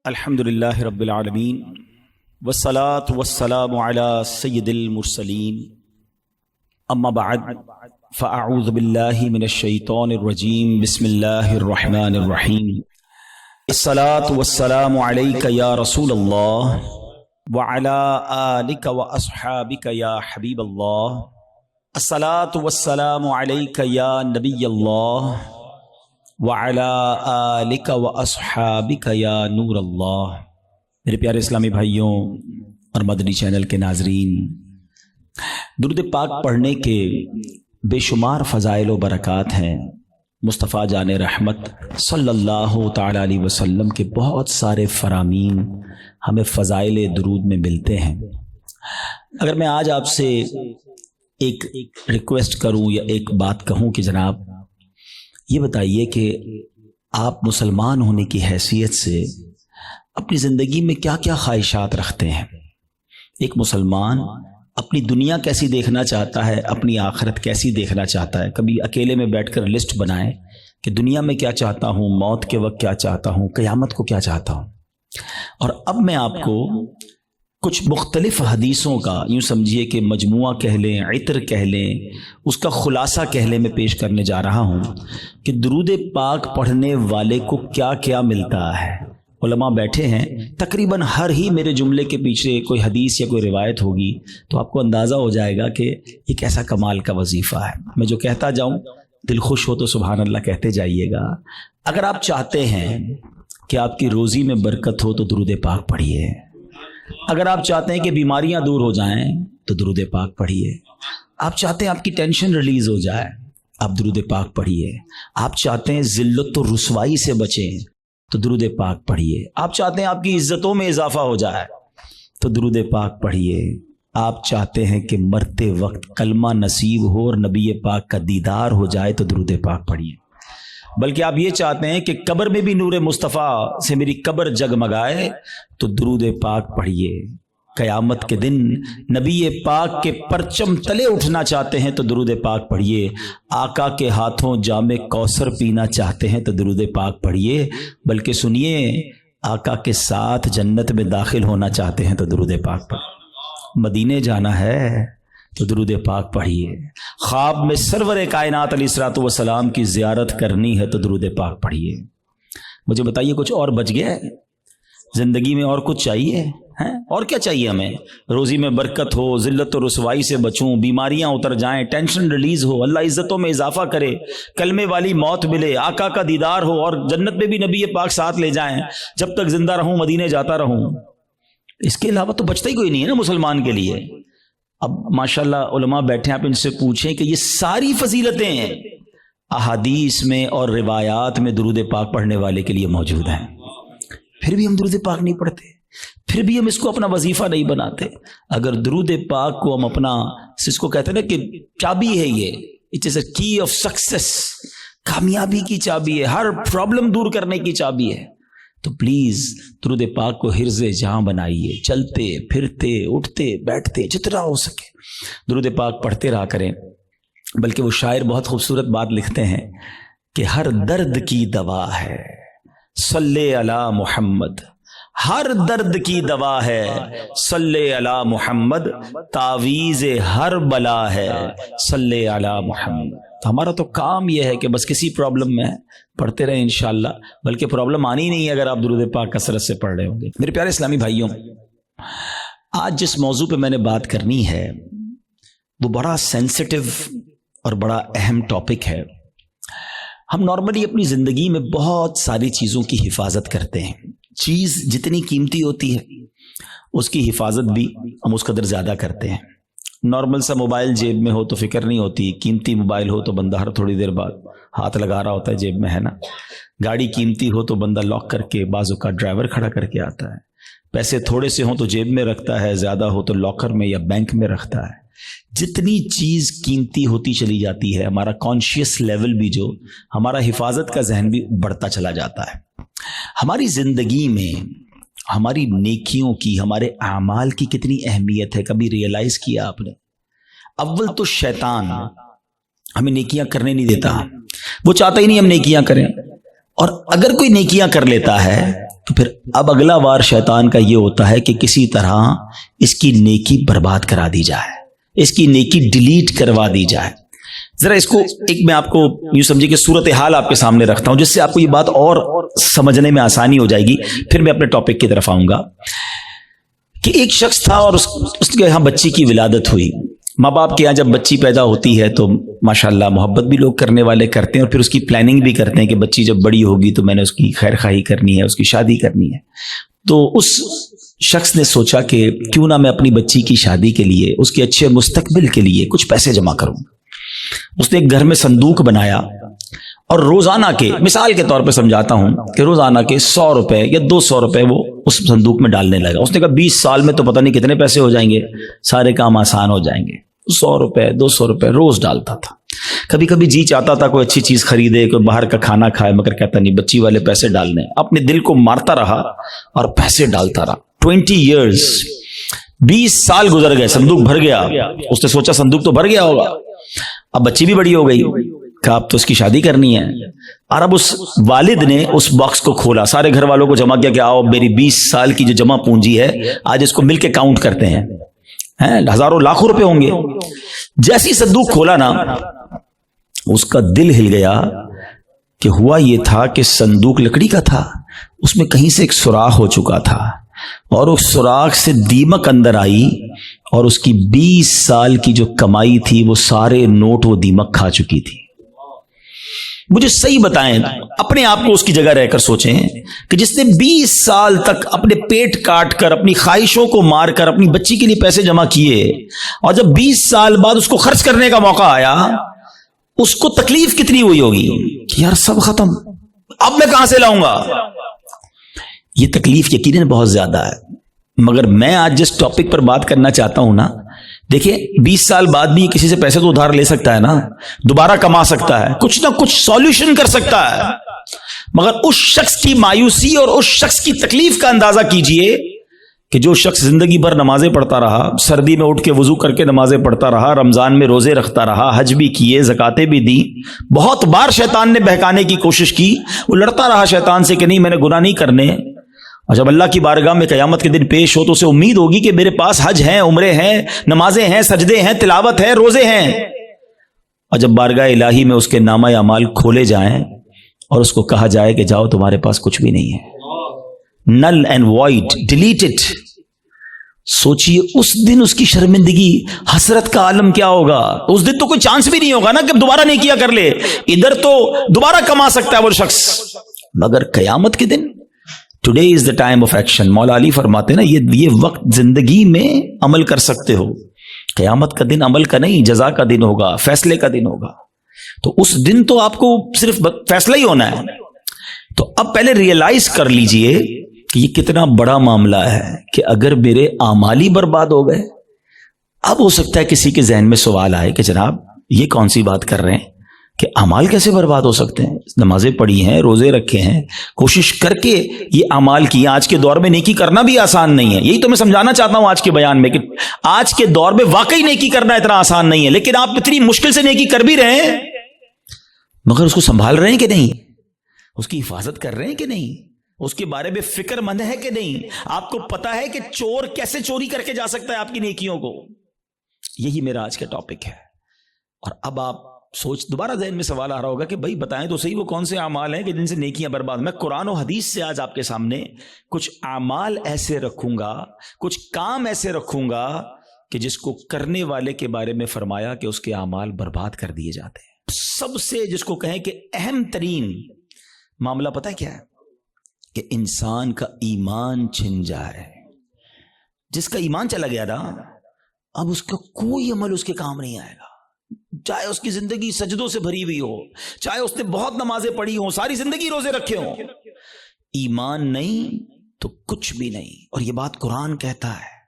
الحمدللہ رب العالمین والصلاة والسلام علی سید المرسلین اما بعد فاعوذ باللہ من الشیطان الرجیم بسم اللہ الرحمن الرحیم الصلاة والسلام علیک یا رسول اللہ وعلی آلک واصحابک یا حبیب اللہ الصلاة والسلام علیک یا نبی اللہ وَعَلَىٰ آلِكَ وَأَصْحَابِكَ يَا نور اللہ۔ میرے پیارے اسلامی بھائیوں اور مدنی چینل کے ناظرین، درود پاک پڑھنے کے بے شمار فضائل و برکات ہیں۔ مصطفیٰ جان رحمت صلی اللہ تعالیٰ علیہ وسلم کے بہت سارے فرامین ہمیں فضائل درود میں ملتے ہیں۔ اگر میں آج آپ سے ایک ریکویسٹ کروں یا ایک بات کہوں کہ جناب یہ بتائیے کہ آپ مسلمان ہونے کی حیثیت سے اپنی زندگی میں کیا کیا خواہشات رکھتے ہیں۔ ایک مسلمان اپنی دنیا کیسی دیکھنا چاہتا ہے، اپنی آخرت کیسی دیکھنا چاہتا ہے۔ کبھی اکیلے میں بیٹھ کر لسٹ بنائیں کہ دنیا میں کیا چاہتا ہوں، موت کے وقت کیا چاہتا ہوں، قیامت کو کیا چاہتا ہوں۔ اور اب میں آپ کو کچھ مختلف حدیثوں کا، یوں سمجھیے کہ مجموعہ کہہ لیں، عطر کہہ لیں، اس کا خلاصہ کہہ لیں، میں پیش کرنے جا رہا ہوں کہ درود پاک پڑھنے والے کو کیا کیا ملتا ہے۔ علماء بیٹھے ہیں، تقریباً ہر ہی میرے جملے کے پیچھے کوئی حدیث یا کوئی روایت ہوگی، تو آپ کو اندازہ ہو جائے گا کہ یہ کیسا کمال کا وظیفہ ہے۔ میں جو کہتا جاؤں دل خوش ہو تو سبحان اللہ کہتے جائیے گا۔ اگر آپ چاہتے ہیں کہ آپ کی روزی میں برکت ہو تو درود پاک پڑھیے۔ اگر آپ چاہتے ہیں کہ بیماریاں دور ہو جائیں تو درود پاک پڑھیے۔ آپ چاہتے ہیں آپ کی ٹینشن ریلیز ہو جائے، آپ درود پاک پڑھیے۔ آپ چاہتے ہیں ذلت و رسوائی سے بچیں تو درود پاک پڑھیے۔ آپ چاہتے ہیں آپ کی عزتوں میں اضافہ ہو جائے تو درود پاک پڑھیے۔ آپ چاہتے ہیں کہ مرتے وقت کلمہ نصیب ہو اور نبی پاک کا دیدار ہو جائے تو درود پاک پڑھیے۔ بلکہ آپ یہ چاہتے ہیں کہ قبر میں بھی نور مصطفیٰ سے میری قبر جگمگائے تو درود پاک پڑھیے۔ قیامت کے دن نبی پاک کے پرچم تلے اٹھنا چاہتے ہیں تو درود پاک پڑھیے۔ آقا کے ہاتھوں جام کوثر پینا چاہتے ہیں تو درود پاک پڑھیے۔ بلکہ سنیے، آقا کے ساتھ جنت میں داخل ہونا چاہتے ہیں تو درود پاک پڑھیے۔ مدینے جانا ہے تو درود پاک پڑھیے۔ خواب میں سرور کائنات علیہ الصلوۃ والسلام کی زیارت کرنی ہے تو درود پاک پڑھیے۔ مجھے بتائیے کچھ اور بچ گیا ہے زندگی میں؟ اور کچھ چاہیے ہیں؟ اور کیا چاہیے ہمیں؟ روزی میں برکت ہو، ذلت و رسوائی سے بچوں، بیماریاں اتر جائیں، ٹینشن ریلیز ہو، اللہ عزتوں میں اضافہ کرے، کلمے والی موت ملے، آقا کا دیدار ہو اور جنت میں بھی نبی پاک ساتھ لے جائیں، جب تک زندہ رہوں مدینے جاتا رہوں۔ اس کے علاوہ تو بچتا ہی کوئی نہیں ہے نا مسلمان کے لیے۔ اب ماشاءاللہ علماء بیٹھے ہیں، آپ ان سے پوچھیں کہ یہ ساری فضیلتیں ہیں احادیث میں اور روایات میں درود پاک پڑھنے والے کے لیے موجود ہیں، پھر بھی ہم درود پاک نہیں پڑھتے، پھر بھی ہم اس کو اپنا وظیفہ نہیں بناتے۔ اگر درود پاک کو ہم اپنا، اس کو کہتے ہیں نا کہ چابی ہے، یہ اٹ از اے کی آف سکسیس، کامیابی کی چابی ہے، ہر پرابلم دور کرنے کی چابی ہے، تو پلیز درود پاک کو حرز جہاں بنائیے۔ چلتے پھرتے اٹھتے بیٹھتے جتنا ہو سکے درود پاک پڑھتے رہا کریں۔ بلکہ وہ شاعر بہت خوبصورت بات لکھتے ہیں کہ ہر درد کی دوا ہے صلی علی محمد، ہر درد کی دوا ہے صلی علی محمد، تعویذ ہر بلا ہے صلی علی محمد۔ تو ہمارا تو کام یہ ہے کہ بس کسی پرابلم میں پڑھتے رہیں انشاءاللہ، بلکہ پرابلم آنی نہیں ہے اگر آپ درود پاک کثرت سے پڑھ رہے ہوں گے۔ میرے پیارے اسلامی بھائیوں، آج جس موضوع پہ میں نے بات کرنی ہے وہ بڑا سینسٹیو اور بڑا اہم ٹاپک ہے۔ ہم نارملی اپنی زندگی میں بہت ساری چیزوں کی حفاظت کرتے ہیں۔ چیز جتنی قیمتی ہوتی ہے اس کی حفاظت بھی ہم اس قدر زیادہ کرتے ہیں۔ نارمل سا موبائل جیب میں ہو تو فکر نہیں ہوتی، قیمتی موبائل ہو تو بندہ ہر تھوڑی دیر بعد ہاتھ لگا رہا ہوتا ہے جیب میں، ہے نا۔ گاڑی قیمتی ہو تو بندہ لاک کر کے، بعض اوقات ڈرائیور کھڑا کر کے آتا ہے۔ پیسے تھوڑے سے ہوں تو جیب میں رکھتا ہے، زیادہ ہو تو لاکر میں یا بینک میں رکھتا ہے۔ جتنی چیز قیمتی ہوتی چلی جاتی ہے، ہمارا کانشیس لیول بھی، جو ہمارا حفاظت کا ذہن بھی بڑھتا چلا جاتا ہے۔ ہماری زندگی میں ہماری نیکیوں کی، ہمارے اعمال کی کتنی اہمیت ہے، کبھی ریئلائز کیا آپ نے؟ اول تو شیطان ہمیں نیکیاں کرنے نہیں دیتا، وہ چاہتا ہی نہیں ہم نیکیاں کریں، اور اگر کوئی نیکیاں کر لیتا ہے تو پھر اب اگلا وار شیطان کا یہ ہوتا ہے کہ کسی طرح اس کی نیکی برباد کرا دی جائے، اس کی نیکی ڈیلیٹ کروا دی جائے۔ ذرا اس کو ایک میں آپ کو یوں سمجھے کہ صورتحال آپ کے سامنے رکھتا ہوں جس سے آپ کو یہ بات اور سمجھنے میں آسانی ہو جائے گی، پھر میں اپنے ٹاپک کی طرف آؤں گا۔ کہ ایک شخص تھا اور اس کے یہاں بچی کی ولادت ہوئی۔ ماں باپ کے یہاں جب بچی پیدا ہوتی ہے تو ماشاءاللہ محبت بھی لوگ کرنے والے کرتے ہیں، اور پھر اس کی پلاننگ بھی کرتے ہیں کہ بچی جب بڑی ہوگی تو میں نے اس کی خیر خواہی کرنی ہے، اس کی شادی کرنی ہے۔ تو اس شخص نے سوچا کہ کیوں نہ میں اپنی بچی کی شادی کے لیے، اس کے اچھے مستقبل کے لیے کچھ پیسے جمع کروں۔ اس نے ایک گھر میں صندوق بنایا اور روزانہ کے، مثال کے طور پہ سمجھاتا ہوں کہ روزانہ کے 100 روپے یا 200 روپے وہ اس صندوق میں ڈالنے لگا۔ اس نے کہا 20 سال میں تو پتہ نہیں کتنے پیسے ہو جائیں گے، سارے کام آسان ہو جائیں گے۔ 100 روپے 200 روپے روز ڈالتا تھا۔ کبھی کبھی جی چاہتا تھا کوئی اچھی چیز خریدے، کوئی باہر کا کھانا کھائے، مگر کہتا نہیں، بچی والے پیسے ڈالنے۔ اپنے دل کو مارتا رہا اور پیسے ڈالتا رہا۔ 20 ایئرز، 20 سال گزر گئے، صندوق بھر گیا۔ اس نے سوچا صندوق تو بھر گیا ہوگا، اب بچی بھی بڑی ہو گئی، کہا اب تو اس کی شادی کرنی ہے۔ اور اب اس والد نے اس باکس کو کھولا، سارے گھر والوں کو جمع کیا کہ آؤ میری 20 سال کی جو جمع پونجی ہے آج اس کو مل کے کاؤنٹ کرتے ہیں، ہزاروں لاکھوں روپے ہوں گے۔ جیسی صندوق کھولا نا، اس کا دل ہل گیا کہ ہوا یہ تھا کہ صندوق لکڑی کا تھا، اس میں کہیں سے ایک سوراخ ہو چکا تھا، اور اس سوراخ سے دیمک اندر آئی، اور اس کی 20 سال کی جو کمائی تھی وہ سارے نوٹ وہ دیمک کھا چکی تھی۔ مجھے صحیح بتائیں، اپنے آپ کو اس کی جگہ رہ کر سوچیں کہ جس نے 20 سال تک اپنے پیٹ کاٹ کر، اپنی خواہشوں کو مار کر اپنی بچی کے لیے پیسے جمع کیے، اور جب 20 سال بعد اس کو خرچ کرنے کا موقع آیا، اس کو تکلیف کتنی ہوئی ہوگی کہ یار سب ختم، اب میں کہاں سے لاؤں گا؟ یہ تکلیف یقیناً بہت زیادہ ہے۔ مگر میں آج جس ٹاپک پر بات کرنا چاہتا ہوں نا، دیکھیں 20 سال بعد بھی کسی سے پیسے تو ادھار لے سکتا ہے نا، دوبارہ کما سکتا ہے، کچھ نہ کچھ سولوشن کر سکتا ہے۔ مگر اس شخص کی مایوسی اور اس شخص کی تکلیف کا اندازہ کیجئے کہ جو شخص زندگی بھر نمازیں پڑھتا رہا، سردی میں اٹھ کے وضو کر کے نمازیں پڑھتا رہا، رمضان میں روزے رکھتا رہا، حج بھی کیے، زکاتیں بھی دی، بہت بار شیطان نے بہکانے کی کوشش کی، وہ لڑتا رہا شیطان سے کہ نہیں میں نے گناہ نہیں کرنے، اور جب اللہ کی بارگاہ میں قیامت کے دن پیش ہو تو اسے امید ہوگی کہ میرے پاس حج ہیں، عمرے ہیں، نمازیں ہیں، سجدے ہیں، تلاوت ہے، روزے ہیں، اور جب بارگاہ الہی میں اس کے نامہ اعمال کھولے جائیں اور اس کو کہا جائے کہ جاؤ تمہارے پاس کچھ بھی نہیں ہے، null and void, delete it, سوچئے اس دن اس کی شرمندگی، حسرت کا عالم کیا ہوگا؟ اس دن تو کوئی چانس بھی نہیں ہوگا نا کہ دوبارہ نہیں کیا کر لے، ادھر تو دوبارہ کما سکتا ہے وہ شخص، مگر قیامت کے دن today is the time of action. مولا علی فرماتے نا یہ وقت زندگی میں عمل کر سکتے ہو، قیامت کا دن عمل کا نہیں، جزا کا دن ہوگا، فیصلے کا دن ہوگا۔ تو اس دن تو آپ کو صرف فیصلہ ہی ہونا ہے۔ تو اب پہلے ریئلائز کر لیجئے کہ یہ کتنا بڑا معاملہ ہے کہ اگر میرے اعمال ہی برباد ہو گئے۔ اب ہو سکتا ہے کسی کے ذہن میں سوال آئے کہ جناب یہ کون سی بات کر رہے ہیں کہ اعمال کیسے برباد ہو سکتے ہیں؟ نمازیں پڑھی ہیں، روزے رکھے ہیں، کوشش کر کے یہ اعمال کی۔ آج کے دور میں نیکی کرنا بھی آسان نہیں ہے، یہی تو میں سمجھانا چاہتا ہوں آج کے بیان میں کہ آج کے دور میں واقعی نیکی کرنا اتنا آسان نہیں ہے، لیکن آپ اتنی مشکل سے نیکی کر بھی رہے ہیں، مگر اس کو سنبھال رہے ہیں کہ نہیں؟ اس کی حفاظت کر رہے ہیں کہ نہیں؟ اس کے بارے میں فکر مند ہے کہ نہیں؟ آپ کو پتا ہے کہ چور کیسے چوری کر کے جا سکتا ہے آپ کی نیکیوں کو؟ یہی میرا آج کا ٹاپک ہے۔ اور اب آپ دوبارہ ذہن میں سوال آ رہا ہوگا کہ بھائی بتائیں تو صحیح وہ کون سے اعمال ہیں کہ جن سے نیکیاں برباد؟ میں قرآن و حدیث سے آج آپ کے سامنے کچھ اعمال ایسے رکھوں گا، کچھ کام ایسے رکھوں گا کہ جس کو کرنے والے کے بارے میں فرمایا کہ اس کے اعمال برباد کر دیے جاتے ہیں۔ سب سے جس کو کہیں کہ اہم ترین معاملہ پتہ ہے کیا ہے؟ کہ انسان کا ایمان چھن جائے۔ جس کا ایمان چلا گیا نا، اب اس کا کوئی عمل اس کے کام نہیں آئے گا، چاہے اس کی زندگی سجدوں سے بھری ہوئی ہو، چاہے اس نے بہت نمازیں پڑھی ہوں، ساری زندگی روزے رکھے ہوں، ایمان نہیں تو کچھ بھی نہیں۔ اور یہ بات قرآن کہتا ہے،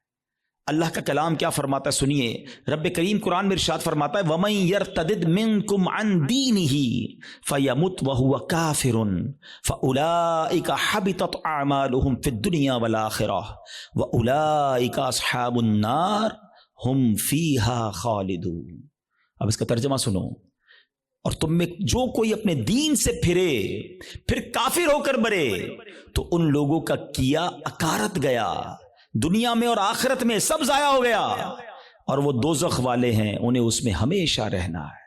اللہ کا کلام کیا فرماتا ہے سنیے۔ رب کریم قرآن میں ارشاد فرماتا ہے وَمَن يَرْتَدِدْ مِنْكُمْ عَنْ دِينِهِ فَيَمُتْ وَهُوَ كَافِرٌ فَأُولَئِكَ حَبِطَتْ أَعْمَالُهُمْ فِي الدُّنْيَا وَالْآخِرَةِ وَأُولَئِكَ أَصْحَابُ النَّارِ هُمْ فِيهَا خَالِدُونَ۔ اب اس کا ترجمہ سنو۔ اور تم میں جو کوئی اپنے دین سے پھرے پھر کافر ہو کر مرے تو ان لوگوں کا کیا اکارت گیا، دنیا میں اور آخرت میں سب ضائع ہو گیا، اور وہ دوزخ والے ہیں، انہیں اس میں ہمیشہ رہنا ہے۔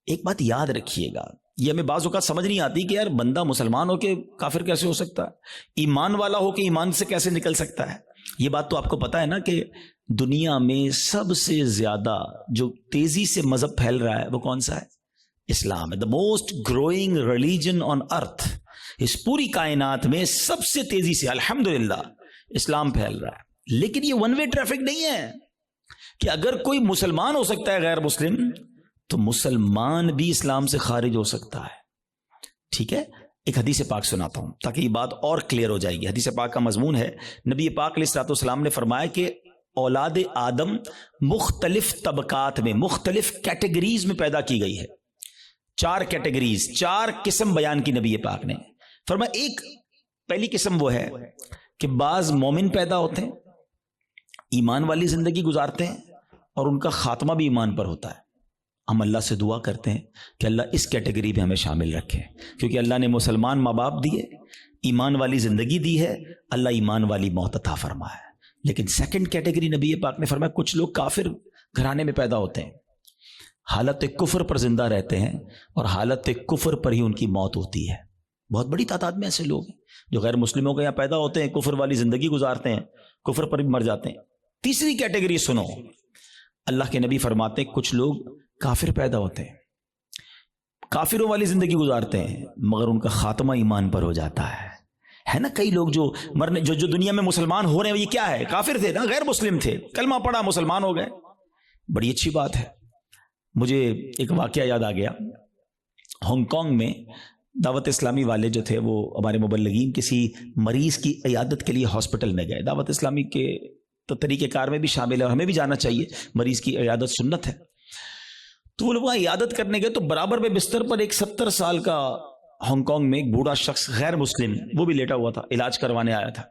ایک بات یاد رکھیے گا، یہ ہمیں بعض اوقات سمجھ نہیں آتی کہ یار بندہ مسلمان ہو کے کافر کیسے ہو سکتا ہے، ایمان والا ہو کے ایمان سے کیسے نکل سکتا ہے۔ یہ بات تو آپ کو پتا ہے نا کہ دنیا میں سب سے زیادہ جو تیزی سے مذہب پھیل رہا ہے وہ کون سا ہے؟ اسلام ہے۔ The most growing religion on earth, اس پوری کائنات میں سب سے تیزی سے الحمدللہ اسلام پھیل رہا ہے۔ لیکن یہ ون وے ٹریفک نہیں ہے کہ اگر کوئی مسلمان ہو سکتا ہے غیر مسلم تو مسلمان بھی اسلام سے خارج ہو سکتا ہے۔ ٹھیک ہے، ایک حدیث پاک سناتا ہوں تاکہ یہ بات اور کلیئر ہو جائے گی۔ حدیث پاک کا مضمون ہے، نبی پاک علیہ الصلوۃ والسلام نے فرمایا کہ اولاد آدم مختلف طبقات میں، مختلف کیٹیگریز میں پیدا کی گئی ہے۔ 4 کیٹیگریز، 4 قسم بیان کی نبی پاک نے۔ فرمایا ایک پہلی قسم وہ ہے کہ بعض مومن پیدا ہوتے ہیں، ایمان والی زندگی گزارتے ہیں اور ان کا خاتمہ بھی ایمان پر ہوتا ہے۔ ہم اللہ سے دعا کرتے ہیں کہ اللہ اس کیٹیگری میں ہمیں شامل رکھے، کیونکہ اللہ نے مسلمان ماں باپ دیے، ایمان والی زندگی دی ہے، اللہ ایمان والی موت عطا فرمایا ہے۔ لیکن سیکنڈ کیٹیگری نبی پاک نے فرمایا کچھ لوگ کافر گھرانے میں پیدا ہوتے ہیں، حالت کفر پر زندہ رہتے ہیں اور حالت کفر پر ہی ان کی موت ہوتی ہے۔ بہت بڑی تعداد میں ایسے لوگ ہیں جو غیر مسلموں کے یہاں پیدا ہوتے ہیں، کفر والی زندگی گزارتے ہیں، کفر پر بھی مر جاتے ہیں۔ تیسری کیٹیگری سنو، اللہ کے نبی فرماتے ہیں کچھ لوگ کافر پیدا ہوتے ہیں، کافروں والی زندگی گزارتے ہیں، مگر ان کا خاتمہ ایمان پر ہو جاتا ہے نا۔ کئی لوگ جو مرنے جو دنیا میں مسلمان ہو رہے ہیں، یہ کیا ہے؟ کافر تھے نا، غیر مسلم تھے، کلمہ پڑھا مسلمان ہو گئے، بڑی اچھی بات ہے۔ مجھے ایک واقعہ یاد آ گیا، ہانگ کانگ میں دعوت اسلامی والے جو تھے وہ ہمارے مبلغین کسی مریض کی عیادت کے لیے ہاسپٹل میں گئے۔ دعوت اسلامی کے تو طریقہ کار میں بھی شامل ہے اور ہمیں بھی جانا چاہیے، مریض کی عیادت سنت ہے۔ تو وہ لوگ وہاں عیادت کرنے گئے تو برابر میں بستر پر ایک 70 سال کا ہانگ کانگ میں ایک بوڑھا شخص غیر مسلم وہ بھی لیٹا ہوا تھا، علاج کروانے آیا تھا۔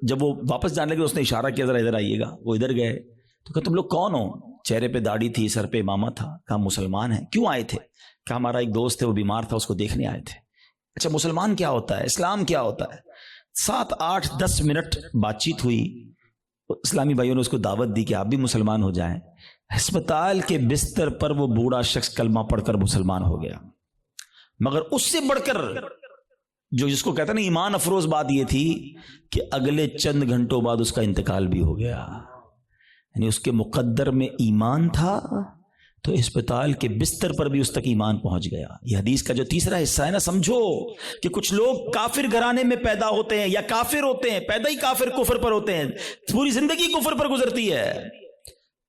جب وہ واپس جانے لگے اس نے اشارہ کیا ذرا ادھر آئیے گا، وہ ادھر گئے تو کہا تم لوگ کون ہو؟ چہرے پہ داڑھی تھی، سر پہ امامہ تھا۔ کہا مسلمان ہیں۔ کیوں آئے تھے؟ کہا ہمارا ایک دوست ہے وہ بیمار تھا، اس کو دیکھنے آئے تھے۔ اچھا مسلمان کیا ہوتا ہے، اسلام کیا ہوتا ہے؟ 7 8 10 منٹ بات چیت ہوئی، اسلامی بھائیوں نے اس کو دعوت دی کہ آپ بھی مسلمان ہو جائیں۔ ہسپتال کے بستر پر وہ بوڑھا شخص کلمہ پڑھ کر مسلمان ہو گیا۔ مگر اس سے بڑھ کر جو جس کو کہتا نا ایمان افروز بات یہ تھی کہ اگلے چند گھنٹوں بعد اس کا انتقال بھی ہو گیا۔ یعنی اس کے مقدر میں ایمان تھا تو اسپتال کے بستر پر بھی اس تک ایمان پہنچ گیا۔ یہ حدیث کا جو تیسرا حصہ ہے نا، سمجھو کہ کچھ لوگ کافر گھرانے میں پیدا ہوتے ہیں یا کافر ہوتے ہیں، پیدا ہی کافر کفر پر ہوتے ہیں، پوری زندگی کفر پر گزرتی ہے،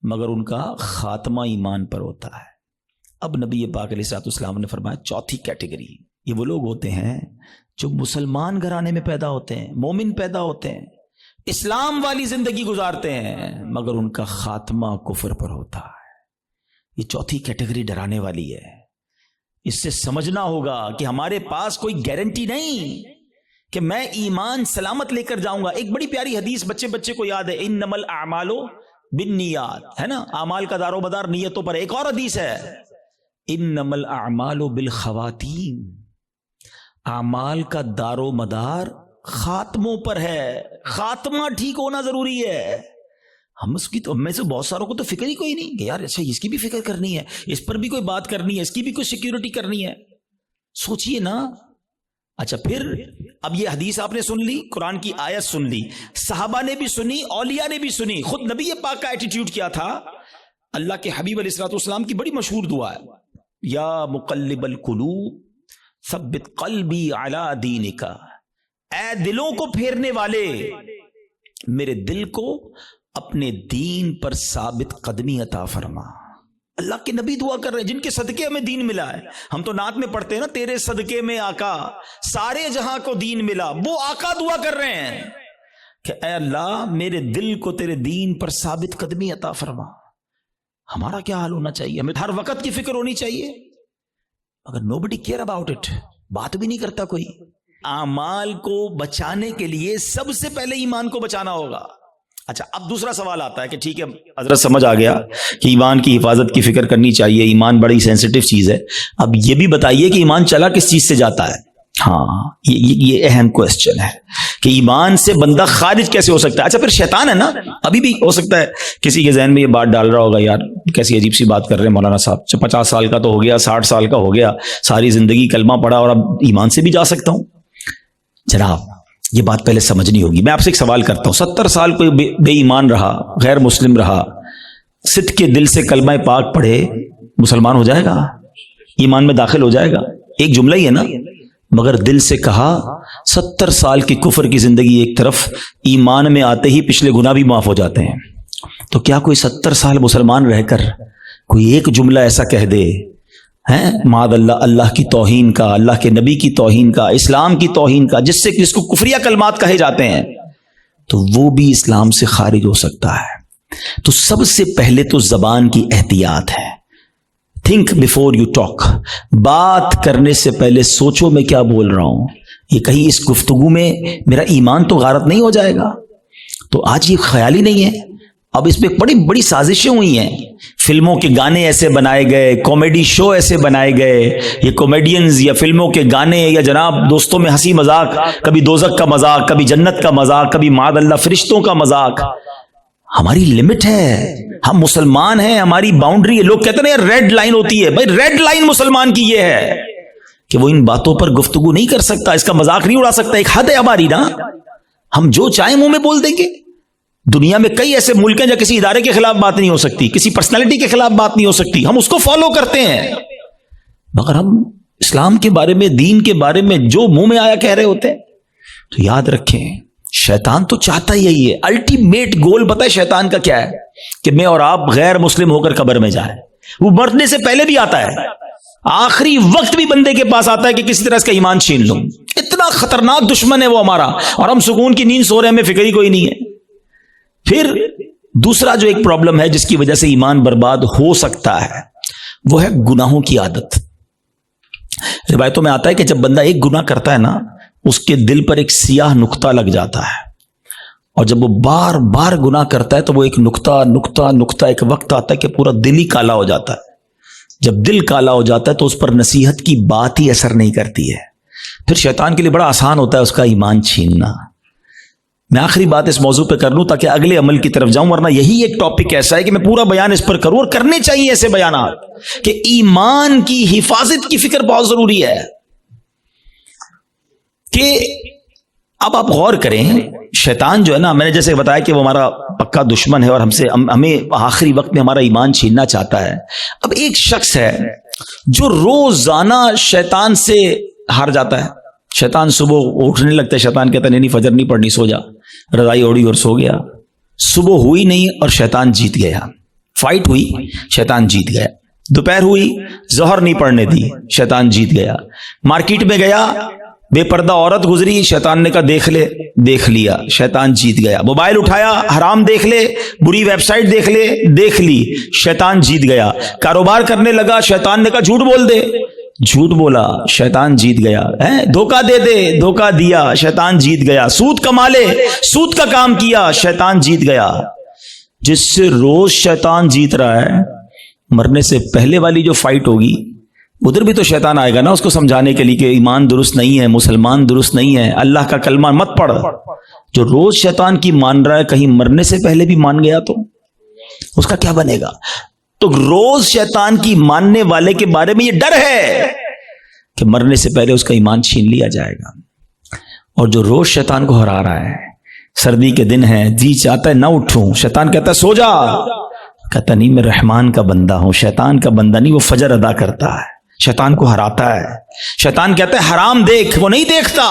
مگر ان کا خاتمہ ایمان پر ہوتا ہے۔ اب نبی پاک علیہ الصلوۃ والسلام نے فرمایا چوتھی کیٹیگری، یہ وہ لوگ ہوتے ہیں جو مسلمان گھرانے میں پیدا ہوتے ہیں، مومن پیدا ہوتے ہیں، اسلام والی زندگی گزارتے ہیں، مگر ان کا خاتمہ کفر پر ہوتا ہے۔ یہ چوتھی کیٹیگری ڈرانے والی ہے۔ اس سے سمجھنا ہوگا کہ ہمارے پاس کوئی گارنٹی نہیں کہ میں ایمان سلامت لے کر جاؤں گا۔ ایک بڑی پیاری حدیث بچے کو یاد ہے، انما الاعمال بالنیات، ہے نا، اعمال کا دار و مدار نیتوں پر۔ ایک اور حدیث ہے، انما الاعمال بالخواتیم، اعمال کا دار و مدار خاتموں پر ہے، خاتمہ ٹھیک ہونا ضروری ہے۔ ہم اس کی تو میں سے بہت ساروں کو تو فکر ہی کوئی نہیں کہ یار اچھا اس کی بھی فکر کرنی ہے، اس پر بھی کوئی بات کرنی ہے، اس کی بھی کوئی سیکیورٹی کرنی ہے۔ سوچئے نا۔ اچھا پھر اب یہ حدیث آپ نے سن لی، قرآن کی آیت سن لی، صحابہ نے بھی سنی، اولیاء نے بھی سنی، خود نبی پاک کا ایٹیٹیوڈ کیا تھا۔ اللہ کے حبیب علیہ الصلوۃ والسلام کی بڑی مشہور دعا ہے، یا مقلب القلوب ثبت قلبی علی دینک، اے دلوں کو پھیرنے والے میرے دل کو اپنے دین پر ثابت قدمی عطا فرما۔ اللہ کے نبی دعا کر رہے ہیں جن کے صدقے ہمیں دین ملا ہے۔ ہم تو نعت میں پڑھتے ہیں نا، تیرے صدقے میں آقا سارے جہاں کو دین ملا، وہ آقا دعا کر رہے ہیں کہ اے اللہ میرے دل کو تیرے دین پر ثابت قدمی عطا فرما۔ ہمارا کیا حال ہونا چاہیے؟ ہمیں ہر وقت کی فکر ہونی چاہیے، مگر nobody care about it، بات بھی نہیں کرتا کوئی۔ اعمال کو بچانے کے لیے سب سے پہلے ایمان کو بچانا ہوگا۔ اچھا اب دوسرا سوال آتا ہے کہ ٹھیک ہے حضرت سمجھ آ گیا کہ ایمان کی حفاظت کی فکر کرنی چاہیے، ایمان بڑی سینسٹیو چیز ہے، اب یہ بھی بتائیے کہ ایمان چلا کس چیز سے جاتا ہے؟ ہاں یہ اہم کوسچن ہے کہ ایمان سے بندہ خارج کیسے ہو سکتا ہے؟ اچھا پھر شیطان ہے نا، ابھی بھی ہو سکتا ہے کسی کے ذہن میں یہ بات ڈال رہا ہوگا یار کیسی عجیب سی بات کر رہے ہیں مولانا صاحب، 50 سال کا تو ہو گیا، 60 سال کا ہو گیا، ساری زندگی کلمہ پڑھا اور اب ایمان سے بھی جا سکتا ہوں؟ جناب یہ بات پہلے سمجھنی ہوگی۔ میں آپ سے ایک سوال کرتا ہوں، 70 سال کوئی بے ایمان رہا، غیر مسلم رہا، صدق کے دل سے کلمہ پاک پڑھے، مسلمان ہو جائے گا؟ ایمان میں داخل ہو جائے گا؟ ایک جملہ ہی ہے نا، مگر دل سے کہا 70 سال کی کفر کی زندگی ایک طرف، ایمان میں آتے ہی پچھلے گناہ بھی معاف ہو جاتے ہیں۔ تو کیا کوئی 70 سال مسلمان رہ کر کوئی ایک جملہ ایسا کہہ دے معاذ اللہ، اللہ کی توہین کا، اللہ کے نبی کی توہین کا، اسلام کی توہین کا، جس کو کفریہ کلمات کہے جاتے ہیں، تو وہ بھی اسلام سے خارج ہو سکتا ہے۔ تو سب سے پہلے تو زبان کی احتیاط ہے۔ تھنک بیفور یو ٹاک، بات کرنے سے پہلے سوچو میں کیا بول رہا ہوں، یہ کہیں اس گفتگو میں میرا ایمان تو غارت نہیں ہو جائے گا؟ تو آج یہ خیال ہی نہیں ہے۔ اب اس پہ بڑی بڑی سازشیں ہوئی ہیں، فلموں کے گانے ایسے بنائے گئے، کامیڈی شو ایسے بنائے گئے، یہ کامیڈینز یا فلموں کے گانے یا جناب دوستوں میں ہنسی مذاق، کبھی دوزخ کا مذاق، کبھی جنت کا مذاق، کبھی معاذ اللہ فرشتوں کا مذاق۔ ہماری لمٹ ہے، ہم مسلمان ہیں، ہماری باؤنڈری ہے۔ لوگ کہتے ہیں ریڈ لائن ہوتی ہے، بھائی ریڈ لائن مسلمان کی یہ ہے کہ وہ ان باتوں پر گفتگو نہیں کر سکتا، اس کا مذاق نہیں اڑا سکتا۔ ایک حد ہے ہماری نا، ہم جو چاہیں منہ میں بول دیں گے۔ دنیا میں کئی ایسے ملک ہیں جہاں کسی ادارے کے خلاف بات نہیں ہو سکتی، کسی پرسنالٹی کے خلاف بات نہیں ہو سکتی، ہم اس کو فالو کرتے ہیں، مگر ہم اسلام کے بارے میں، دین کے بارے میں جو منہ میں آیا کہہ رہے ہوتے ہیں۔ تو یاد رکھیں شیطان تو چاہتا ہی یہی ہے، الٹیمیٹ گول پتہ ہے شیطان کا کیا ہے؟ کہ میں اور آپ غیر مسلم ہو کر قبر میں جائیں۔ وہ مرنے سے پہلے بھی آتا ہے، آخری وقت بھی بندے کے پاس آتا ہے کہ کسی طرح اس کا ایمان چھین لوں۔ اتنا خطرناک دشمن ہے وہ ہمارا، اور ہم سکون کی نیند سو رہے ہیں، ہمیں فکر ہی کوئی نہیں ہے۔ پھر دوسرا جو ایک پرابلم ہے جس کی وجہ سے ایمان برباد ہو سکتا ہے، وہ ہے گناہوں کی عادت۔ روایتوں میں آتا ہے کہ جب بندہ ایک گناہ کرتا ہے نا، اس کے دل پر ایک سیاہ نقطہ لگ جاتا ہے، اور جب وہ بار بار گناہ کرتا ہے تو وہ ایک نقطہ ایک وقت آتا ہے کہ پورا دل ہی کالا ہو جاتا ہے۔ جب دل کالا ہو جاتا ہے تو اس پر نصیحت کی بات ہی اثر نہیں کرتی ہے۔ پھر شیطان کے لیے بڑا آسان ہوتا ہے اس کا ایمان چھیننا۔ میں آخری بات اس موضوع پہ کر لوں تاکہ اگلے عمل کی طرف جاؤں، ورنہ یہی ایک ٹاپک ایسا ہے کہ میں پورا بیان اس پر کروں، اور کرنے چاہیے ایسے بیانات کہ ایمان کی حفاظت کی فکر بہت ضروری ہے۔ کہ اب آپ غور کریں، شیطان جو ہے نا، میں نے جیسے بتایا کہ وہ ہمارا پکا دشمن ہے اور ہمیں آخری وقت میں ہمارا ایمان چھیننا چاہتا ہے۔ اب ایک شخص ہے جو روزانہ شیطان سے ہار جاتا ہے۔ شیطان صبح اٹھنے لگتا ہے، شیطان کہتا ہے نہیں فجر نہیں پڑھنی، سو جا، رضائی اوڑی اور سو گیا۔ صبح ہوئی نہیں اور شیطان جیت گیا، فائٹ ہوئی، شیطان جیت گیا۔ دوپہر ہوئی، ظہر نہیں پڑھنے دی، شیطان جیت گیا۔ مارکیٹ میں گیا، بے پردہ عورت گزری، شیطان نے کہا دیکھ لیا، شیطان جیت گیا۔ موبائل اٹھایا، حرام دیکھ لے، بری ویب سائٹ دیکھ لی، شیطان جیت گیا۔ کاروبار کرنے لگا، شیطان نے کہا جھوٹ بول دے، جھوٹ بولا، شیطان جیت گیا۔ دھوکہ دے دے، دھوکہ دیا، شیطان جیت گیا۔ سود کما لے، سود کا کام کیا، شیطان جیت گیا۔ جس سے روز شیطان جیت رہا ہے، مرنے سے پہلے والی جو فائٹ ہوگی ادھر بھی تو شیطان آئے گا نا اس کو سمجھانے کے لیے کہ ایمان درست نہیں ہے، مسلمان درست نہیں ہے، اللہ کا کلمہ مت پڑھ۔ جو روز شیطان کی مان رہا ہے، کہیں مرنے سے پہلے بھی مان گیا تو اس کا کیا بنے گا؟ تو روز شیطان کی ماننے والے کے بارے میں یہ ڈر ہے کہ مرنے سے پہلے اس کا ایمان چھین لیا جائے گا۔ اور جو روز شیطان کو ہرا رہا ہے، سردی کے دن ہے، جی چاہتا ہے نہ اٹھوں، شیطان کہتا ہے سو جا، کہتا نہیں میں رحمان کا بندہ ہوں، شیطان کا بندہ نہیں، وہ فجر ادا کرتا ہے، شیطان کو ہراتا ہے۔ شیطان کہتا ہے حرام دیکھ، وہ نہیں دیکھتا،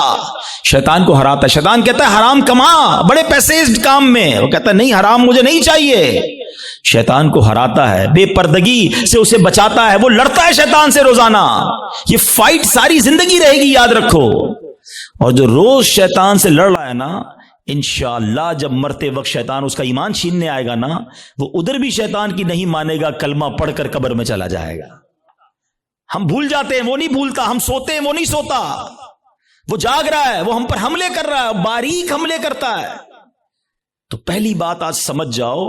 شیطان کو ہراتا ہے۔ شیطان کہتا ہے حرام کما، بڑے پیسے اس کام میں، وہ کہتا ہے نہیں حرام مجھے نہیں چاہیے۔ شیطان کو ہراتا ہے، بے پردگی سے اسے بچاتا ہے، وہ لڑتا ہے شیطان سے روزانہ۔ یہ فائٹ ساری زندگی رہے گی، یاد رکھو۔ اور جو روز شیطان سے لڑ رہا ہے نا، انشاءاللہ جب مرتے وقت شیطان اس کا ایمان چھیننے آئے گا نا، وہ ادھر بھی شیطان کی نہیں مانے گا، کلمہ پڑھ کر قبر میں چلا جائے گا۔ ہم بھول جاتے ہیں، وہ نہیں بھولتا، ہم سوتے ہیں، وہ نہیں سوتا، وہ جاگ رہا ہے، وہ ہم پر حملے کر رہا ہے، باریک حملے کرتا ہے۔ تو پہلی بات آج سمجھ جاؤ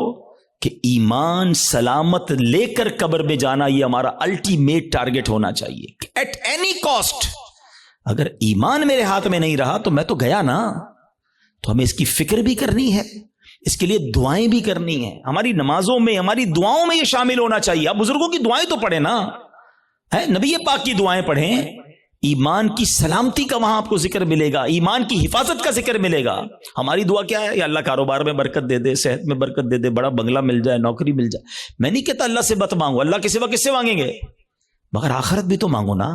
کہ ایمان سلامت لے کر قبر میں جانا یہ ہمارا الٹیمیٹ ٹارگٹ ہونا چاہیے ایٹ اینی کاسٹ. اگر ایمان میرے ہاتھ میں نہیں رہا تو میں تو گیا نا. تو ہمیں اس کی فکر بھی کرنی ہے, اس کے لیے دعائیں بھی کرنی ہیں. ہماری نمازوں میں, ہماری دعاؤں میں یہ شامل ہونا چاہیے. آپ بزرگوں کی دعائیں تو پڑھیں نا, ہے نبی پاک کی دعائیں پڑھیں. ایمان کی سلامتی کا وہاں آپ کو ذکر ملے گا, ایمان کی حفاظت کا ذکر ملے گا. ہماری دعا کیا ہے؟ یا اللہ کاروبار میں برکت دے دے, صحت میں برکت دے دے, بڑا بنگلہ مل جائے, نوکری مل جائے. میں نہیں کہتا اللہ سے مت مانگو, اللہ کے سوا کس سے مانگیں گے, مگر آخرت بھی تو مانگو نا.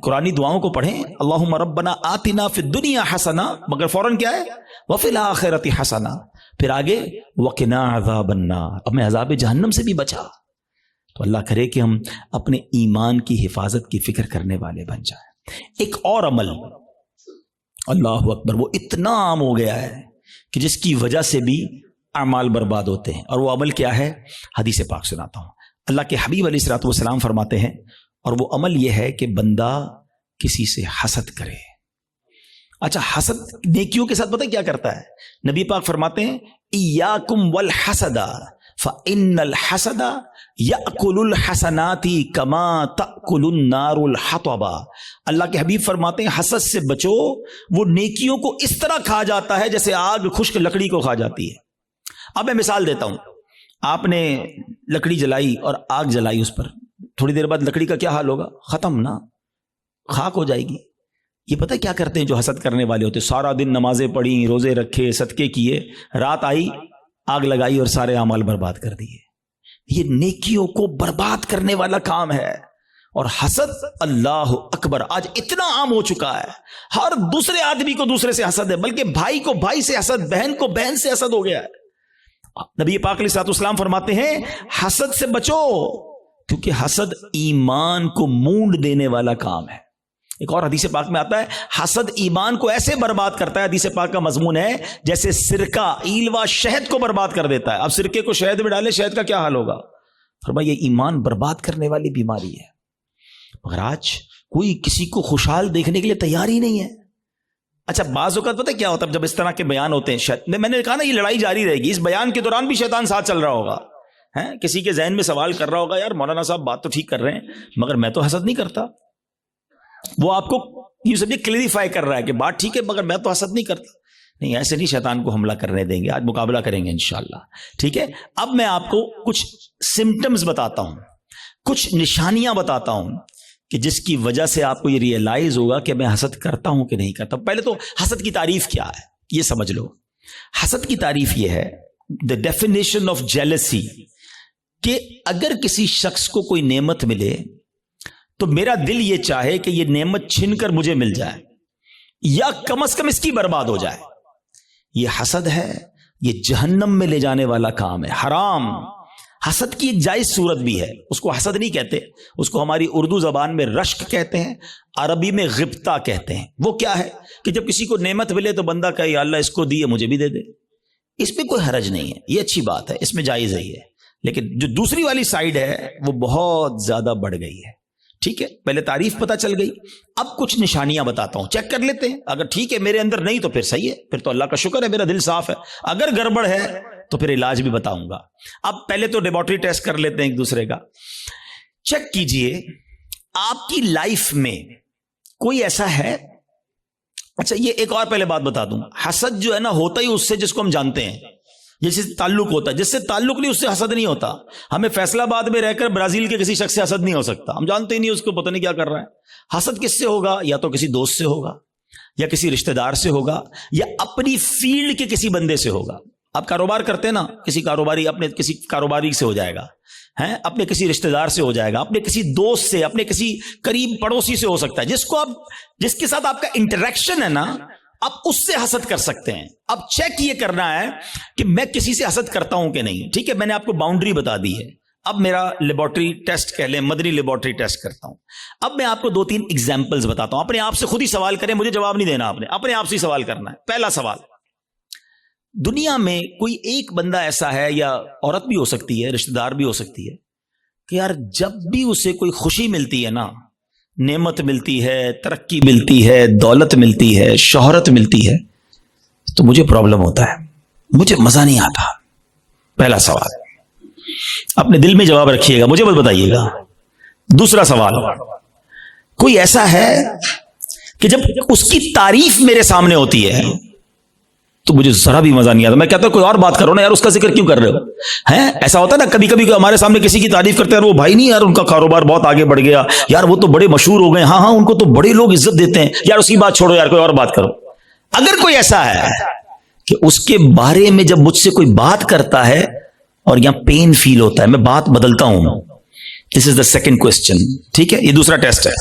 قرآنی دعاؤں کو پڑھیں, اللہم ربنا آتنا فی الدنیا حسنہ, مگر فوراً کیا ہے؟ وفی الآخرۃ حسنہ. پھر آگے وقنا عذاب النار, اب میں عذاب جہنم سے بھی بچا. تو اللہ کرے کہ ہم اپنے ایمان کی حفاظت کی فکر کرنے والے بن جائیں. ایک اور عمل, اللہ اکبر, وہ اتنا عام ہو گیا ہے کہ جس کی وجہ سے بھی اعمال برباد ہوتے ہیں, اور وہ عمل کیا ہے؟ حدیث پاک سناتا ہوں. اللہ کے حبیب علیہ الصلوۃ والسلام فرماتے ہیں, اور وہ عمل یہ ہے کہ بندہ کسی سے حسد کرے. اچھا, حسد نیکیوں کے ساتھ پتہ کیا کرتا ہے؟ نبی پاک فرماتے ہیں ایاکم والحسد فإن الحسد یأکل الحسنات کما تأکل النار الحطب. اللہ کے حبیب فرماتے ہیں حسد سے بچو, وہ نیکیوں کو اس طرح کھا جاتا ہے جیسے آگ خشک لکڑی کو کھا جاتی ہے. اب میں مثال دیتا ہوں. آپ نے لکڑی جلائی اور آگ جلائی اس پر, تھوڑی دیر بعد لکڑی کا کیا حال ہوگا؟ ختم نا, خاک ہو جائے گی. یہ پتہ کیا کرتے ہیں جو حسد کرنے والے ہوتے؟ سارا دن نمازیں پڑھی, روزے رکھے, صدقے کیے, رات آئی آگ لگائی اور سارے اعمال برباد کر دیے. یہ نیکیوں کو برباد کرنے والا کام ہے. اور حسد, اللہ اکبر, آج اتنا عام ہو چکا ہے. ہر دوسرے آدمی کو دوسرے سے حسد ہے, بلکہ بھائی کو بھائی سے حسد, بہن کو بہن سے حسد ہو گیا ہے. نبی پاک علیہ الصلوۃ والسلام فرماتے ہیں حسد سے بچو, کیونکہ حسد ایمان کو مونڈ دینے والا کام ہے. ایک اور حدیث پاک میں آتا ہے حسد ایمان کو ایسے برباد کرتا ہے, حدیث پاک کا مضمون ہے, جیسے سرکہ ایلوا شہد کو برباد کر دیتا ہے. اب سرکے کو شہد میں ڈالے, شہد کا کیا حال ہوگا؟ فرمایا یہ ایمان برباد کرنے والی بیماری ہے. مگر آج کوئی کسی کو خوشحال دیکھنے کے لیے تیار ہی نہیں ہے. اچھا, بعض اوقات پتہ کیا ہوتا ہے جب اس طرح کے بیان ہوتے ہیں, میں نے کہا نا یہ لڑائی جاری رہے گی, اس بیان کے دوران بھی شیطان ساتھ چل رہا ہوگا. کسی کے ذہن میں سوال کر رہا ہوگا, یار مولانا صاحب بات تو ٹھیک کر رہے ہیں مگر میں تو حسد نہیں کرتا. وہ آپ کو یہ سمجھے کلیریفائی کر رہا ہے کہ بات ٹھیک ہے مگر میں تو حسد نہیں کرتا. نہیں, ایسے نہیں شیطان کو حملہ کرنے دیں گے, آج مقابلہ کریں گے انشاءاللہ. ٹھیک ہے, اب میں آپ کو کچھ سمٹمز بتاتا ہوں, کچھ نشانیاں بتاتا ہوں کہ جس کی وجہ سے آپ کو یہ ریئلائز ہوگا کہ میں حسد کرتا ہوں کہ نہیں کرتا. پہلے تو حسد کی تعریف کیا ہے یہ سمجھ لو. حسد کی تعریف یہ ہے, دا ڈیفینیشن آف جیلسی, کہ اگر کسی شخص کو کوئی نعمت ملے تو میرا دل یہ چاہے کہ یہ نعمت چھن کر مجھے مل جائے, یا کم از کم اس کی برباد ہو جائے. یہ حسد ہے, یہ جہنم میں لے جانے والا کام ہے, حرام. حسد کی ایک جائز صورت بھی ہے, اس کو حسد نہیں کہتے, اس کو ہماری اردو زبان میں رشک کہتے ہیں, عربی میں غبطہ کہتے ہیں. وہ کیا ہے کہ جب کسی کو نعمت ملے تو بندہ کہے یا اللہ اس کو دی ہے مجھے بھی دے دے. اس پہ کوئی حرج نہیں ہے, یہ اچھی بات ہے, اس میں جائز ہے یہ. لیکن جو دوسری والی سائیڈ ہے وہ بہت زیادہ بڑھ گئی ہے. ٹھیک ہے, پہلے تعریف پتہ چل گئی, اب کچھ نشانیاں بتاتا ہوں, چیک کر لیتے ہیں. اگر ٹھیک ہے میرے اندر نہیں تو پھر صحیح ہے, پھر تو اللہ کا شکر ہے میرا دل صاف ہے. اگر گڑبڑ ہے تو پھر علاج بھی بتاؤں گا. اب پہلے تو لیبارٹری ٹیسٹ کر لیتے ہیں ایک دوسرے کا. چیک کیجئے آپ کی لائف میں کوئی ایسا ہے. اچھا, یہ ایک اور پہلے بات بتا دوں, حسد جو ہے نا ہوتا ہی اس سے جس کو ہم جانتے ہیں, جس سے تعلق ہوتا ہے. جس سے تعلق نہیں اس سے حسد نہیں ہوتا. ہمیں فیصلہ آباد میں رہ کر برازیل کے کسی شخص سے حسد نہیں ہو سکتا, ہم جانتے ہی نہیں اس کو, پتہ نہیں کیا کر رہا ہے. حسد کس سے ہوگا؟ یا تو کسی دوست سے ہوگا, یا کسی رشتہ دار سے ہوگا, یا اپنی فیلڈ کے کسی بندے سے ہوگا. آپ کاروبار کرتے ہیں نا, کسی کاروباری اپنے کسی کاروباری سے ہو جائے گا, اپنے کسی رشتہ دار سے ہو جائے گا, اپنے کسی دوست سے, اپنے کسی قریب پڑوسی سے ہو سکتا ہے, جس کو آپ جس کے ساتھ آپ کا انٹریکشن ہے نا, آپ اس سے حسد کر سکتے ہیں. اب چیک یہ کرنا ہے کہ میں کسی سے حسد کرتا ہوں کہ نہیں. ٹھیک ہے, میں نے آپ کو باؤنڈری بتا دی ہے. اب میرا لیبارٹری ٹیسٹ کہہ لیں, مدنی لیبارٹری ٹیسٹ کرتا ہوں. اب میں آپ کو 2-3 ایگزامپلز بتاتا ہوں. اپنے آپ سے خود ہی سوال کریں, مجھے جواب نہیں دینا, آپ نے اپنے آپ سے ہی سوال کرنا ہے. پہلا سوال, دنیا میں کوئی ایک بندہ ایسا ہے, یا عورت بھی ہو سکتی ہے, رشتہ دار بھی ہو سکتی ہے, کہ یار جب بھی اسے کوئی خوشی ملتی ہے نا, نعمت ملتی ہے, ترقی ملتی ہے, دولت ملتی ہے, شہرت ملتی ہے, تو مجھے پرابلم ہوتا ہے. مجھے مزہ نہیں آتا. پہلا سوال اپنے دل میں جواب رکھیے گا, مجھے بس بتائیے گا. دوسرا سوال, کوئی ایسا ہے کہ جب اس کی تعریف میرے سامنے ہوتی ہے تو مجھے ذرا بھی مزہ نہیں آتا. میں کہتا ہوں کوئی اور بات کرو نا یار, اس کا ذکر کیوں کر رہے ہو؟ ہیں ایسا ہوتا ہے نا کبھی کبھی ہمارے سامنے کسی کی تعریف کرتے ہیں, وہ بھائی نہیں یار ان کا کاروبار بہت آگے بڑھ گیا, یار وہ تو بڑے مشہور ہو گئے, ہاں ہاں ان کو تو بڑے لوگ عزت دیتے ہیں, یار اس کی بات چھوڑو یار کوئی اور بات کرو. اگر کوئی ایسا ہے کہ اس کے بارے میں جب مجھ سے کوئی بات کرتا ہے اور یہاں پین فیل ہوتا ہے, میں بات بدلتا ہوں. دس از دا سیکنڈ کوسچن. ٹھیک ہے, یہ دوسرا ٹیسٹ ہے.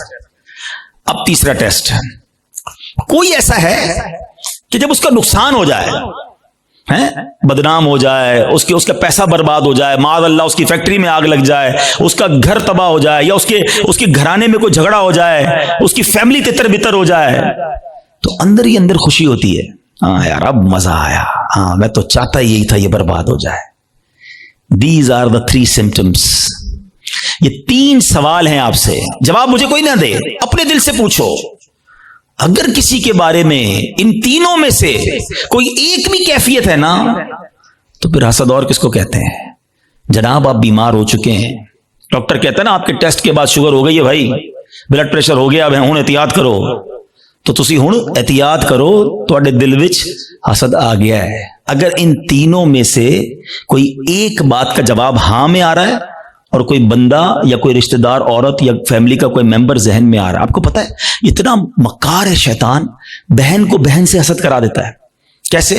اب تیسرا ٹیسٹ ہے, کوئی ایسا ہے کہ جب اس کا نقصان ہو جائے, بدنام ہو جائے, اس کا پیسہ برباد ہو جائے, معاذ اللہ اس کی فیکٹری میں آگ لگ جائے, اس کا گھر تباہ ہو جائے, یا اس کے گھرانے میں کوئی جھگڑا ہو جائے, اس کی فیملی تتر بتر ہو جائے, تو اندر ہی اندر خوشی ہوتی ہے, ہاں یار اب مزہ آیا, ہاں میں تو چاہتا یہی تھا یہ برباد ہو جائے. These are the 3 symptoms. یہ 3 سوال ہیں آپ سے, جواب مجھے کوئی نہ دے, اپنے دل سے پوچھو. اگر کسی کے بارے میں ان تینوں میں سے کوئی ایک بھی کیفیت ہے نا, تو پھر حسد اور کس کو کہتے ہیں؟ جناب آپ بیمار ہو چکے ہیں, ڈاکٹر کہتا ہے نا آپ کے ٹیسٹ کے بعد شوگر ہو گئی ہے بھائی, بلڈ پریشر ہو گیا, اب ہن احتیاط کرو, تو تسی ہن احتیاط کرو, تواڈے دل وچ حسد آ گیا ہے. اگر ان تینوں میں سے کوئی ایک بات کا جواب ہاں میں آ رہا ہے, اور کوئی بندہ یا کوئی رشتہ دار عورت یا فیملی کا کوئی ممبر ذہن میں آ رہا ہے, آپ کو پتا ہے اتنا مکار ہے شیطان, بہن کو بہن سے حسد کرا دیتا ہے. کیسے؟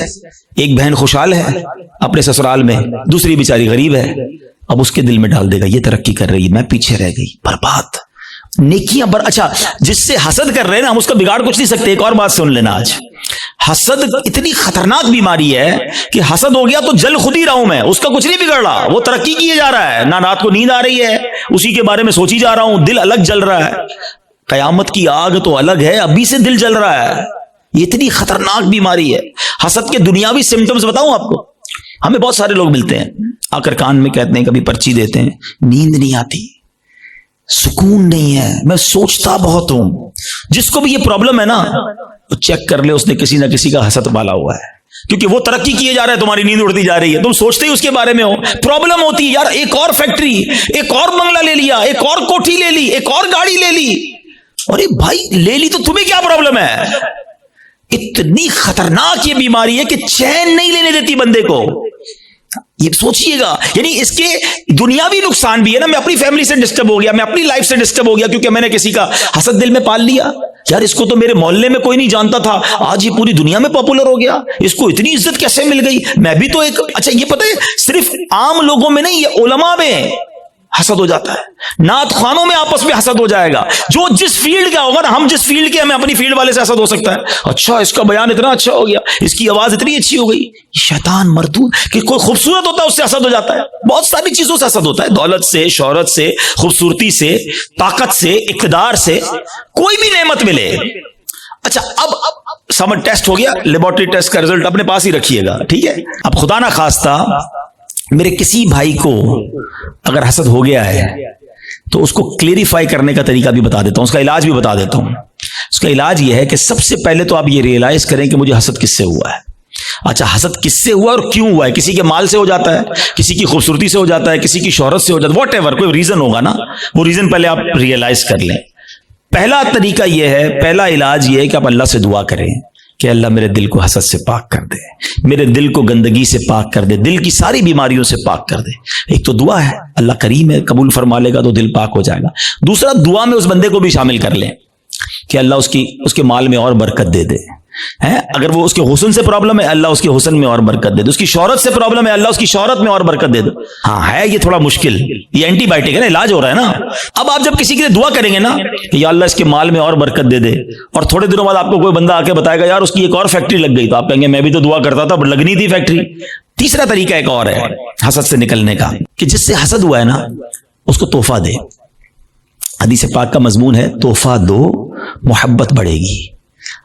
ایک بہن خوشحال ہے اپنے سسرال میں, دوسری بیچاری غریب ہے, اب اس کے دل میں ڈال دے گا یہ ترقی کر رہی ہے, میں پیچھے رہ گئی, برباد. نیکیاں اچھا جس سے حسد کر رہے ہیں نا, ہم اس کا بگاڑ کچھ نہیں سکتے. ایک اور بات سن لینا, آج حسد اتنی خطرناک بیماری ہے کہ حسد ہو گیا تو جل خود ہی رہا ہوں میں, اس کا کچھ نہیں بگڑ رہا, وہ ترقی کیے جا رہا ہے, نہ رات کو نیند آ رہی ہے, اسی کے بارے میں سوچی جا رہا ہوں, دل الگ جل رہا ہے. قیامت کی آگ تو الگ ہے, ابھی سے دل جل رہا ہے. یہ اتنی خطرناک بیماری ہے. حسد کے دنیاوی سمٹمز بتاؤں آپ کو, ہمیں بہت سارے لوگ ملتے ہیں, آ کر کان میں کہتے ہیں, کبھی پرچی دیتے ہیں, نیند نہیں آتی, سکون نہیں ہے, میں سوچتا بہت ہوں. جس کو بھی یہ پرابلم ہے نا, وہ چیک کر لے اس نے کسی نہ کسی کا حسد پالا ہوا ہے, کیونکہ وہ ترقی کیے جا رہا ہے, تمہاری نیند اڑتی جا رہی ہے, تم سوچتے ہی اس کے بارے میں ہو. پرابلم ہوتی ہے یار, ایک اور فیکٹری, ایک اور بنگلہ لے لیا, ایک اور کوٹھی لے لی, ایک اور گاڑی لے لی. ارے بھائی لے لی تو تمہیں کیا پرابلم ہے؟ اتنی خطرناک یہ بیماری ہے کہ چین نہیں لینے دیتی بندے کو. یہ سوچئے گا, یعنی اس کے دنیاوی نقصان بھی ہے نا, میں اپنی فیملی سے ڈسٹرب ہو گیا, میں اپنی لائف سے ڈسٹرب ہو گیا کیونکہ میں نے کسی کا حسد دل میں پال لیا. یار اس کو تو میرے محلے میں کوئی نہیں جانتا تھا, آج یہ پوری دنیا میں پاپولر ہو گیا, اس کو اتنی عزت کیسے مل گئی, میں بھی تو ایک. اچھا یہ پتہ ہے صرف عام لوگوں میں نہیں, یہ علماء میں حسد ہو جاتا ہے, نعت خوانوں میں آپس میں حسد ہو جائے گا. جو جس فیلڈ کا ہوگا نا, ہم جس فیلڈ کے, ہمیں اپنی فیلڈ والے سے حسد ہو سکتا ہے. اچھا اس کا بیان اتنا اچھا ہو گیا, اس کی آواز اتنی اچھی ہو گئی. شیطان مردود, کہ کوئی خوبصورت ہوتا ہے اس سے حسد ہو جاتا ہے, بہت ساری چیزوں سے حسد ہوتا ہے, دولت سے, شہرت سے, خوبصورتی سے, طاقت سے, اقتدار سے, کوئی بھی نعمت ملے. اچھا اب سمر ٹیسٹ ہو گیا, لیبورٹری ٹیسٹ کا رزلٹ اپنے پاس ہی رکھیے گا, ٹھیک ہے. اب خدا نہ خواستہ میرے کسی بھائی کو اگر حسد ہو گیا ہے تو اس کو کلیریفائی کرنے کا طریقہ بھی بتا دیتا ہوں, اس کا علاج بھی بتا دیتا ہوں. اس کا علاج یہ ہے کہ سب سے پہلے تو آپ یہ ریئلائز کریں کہ مجھے حسد کس سے ہوا ہے. اچھا حسد کس سے ہوا اور کیوں ہوا ہے؟ کسی کے مال سے ہو جاتا ہے, کسی کی خوبصورتی سے ہو جاتا ہے, کسی کی شہرت سے ہو جاتا ہے, واٹ ایور, کوئی ریزن ہوگا نا, وہ ریزن پہلے آپ ریئلائز کر لیں. پہلا طریقہ یہ ہے, پہلا علاج یہ ہے کہ آپ اللہ سے دعا کریں کہ اللہ میرے دل کو حسد سے پاک کر دے, میرے دل کو گندگی سے پاک کر دے, دل کی ساری بیماریوں سے پاک کر دے. ایک تو دعا ہے, اللہ کریم ہے, قبول فرما لے گا تو دل پاک ہو جائے گا. دوسرا, دعا میں اس بندے کو بھی شامل کر لیں کہ اللہ اس کے مال میں اور برکت دے دے. اگر وہ اس کے حسن سے پرابلم ہے, اللہ اس کے حسن میں اور برکت دے دے. اس کی شہرت سے پرابلم ہے, اللہ اس کی شہرت میں اور برکت دے دے. ہاں ہے یہ تھوڑا مشکل, یہ اینٹی بائیوٹک ہے نا, علاج ہو رہا ہے نا. اب آپ جب کسی کے لیے دعا کریں گے نا کہ یا اللہ اس کے مال میں اور برکت دے دے, اور تھوڑے دنوں بعد آپ کو کوئی بندہ آ کے بتائے گا یار اس کی ایک اور فیکٹری لگ گئی, تو آپ کہیں گے میں بھی تو دعا کرتا تھا پر لگنی تھی فیکٹری. تیسرا طریقہ ایک اور ہے حسد سے نکلنے کا, کہ جس سے حسد ہوا ہے نا اس کو تحفہ دے. حدیث پاک کا مضمون ہے تحفہ دو محبت بڑھے گی.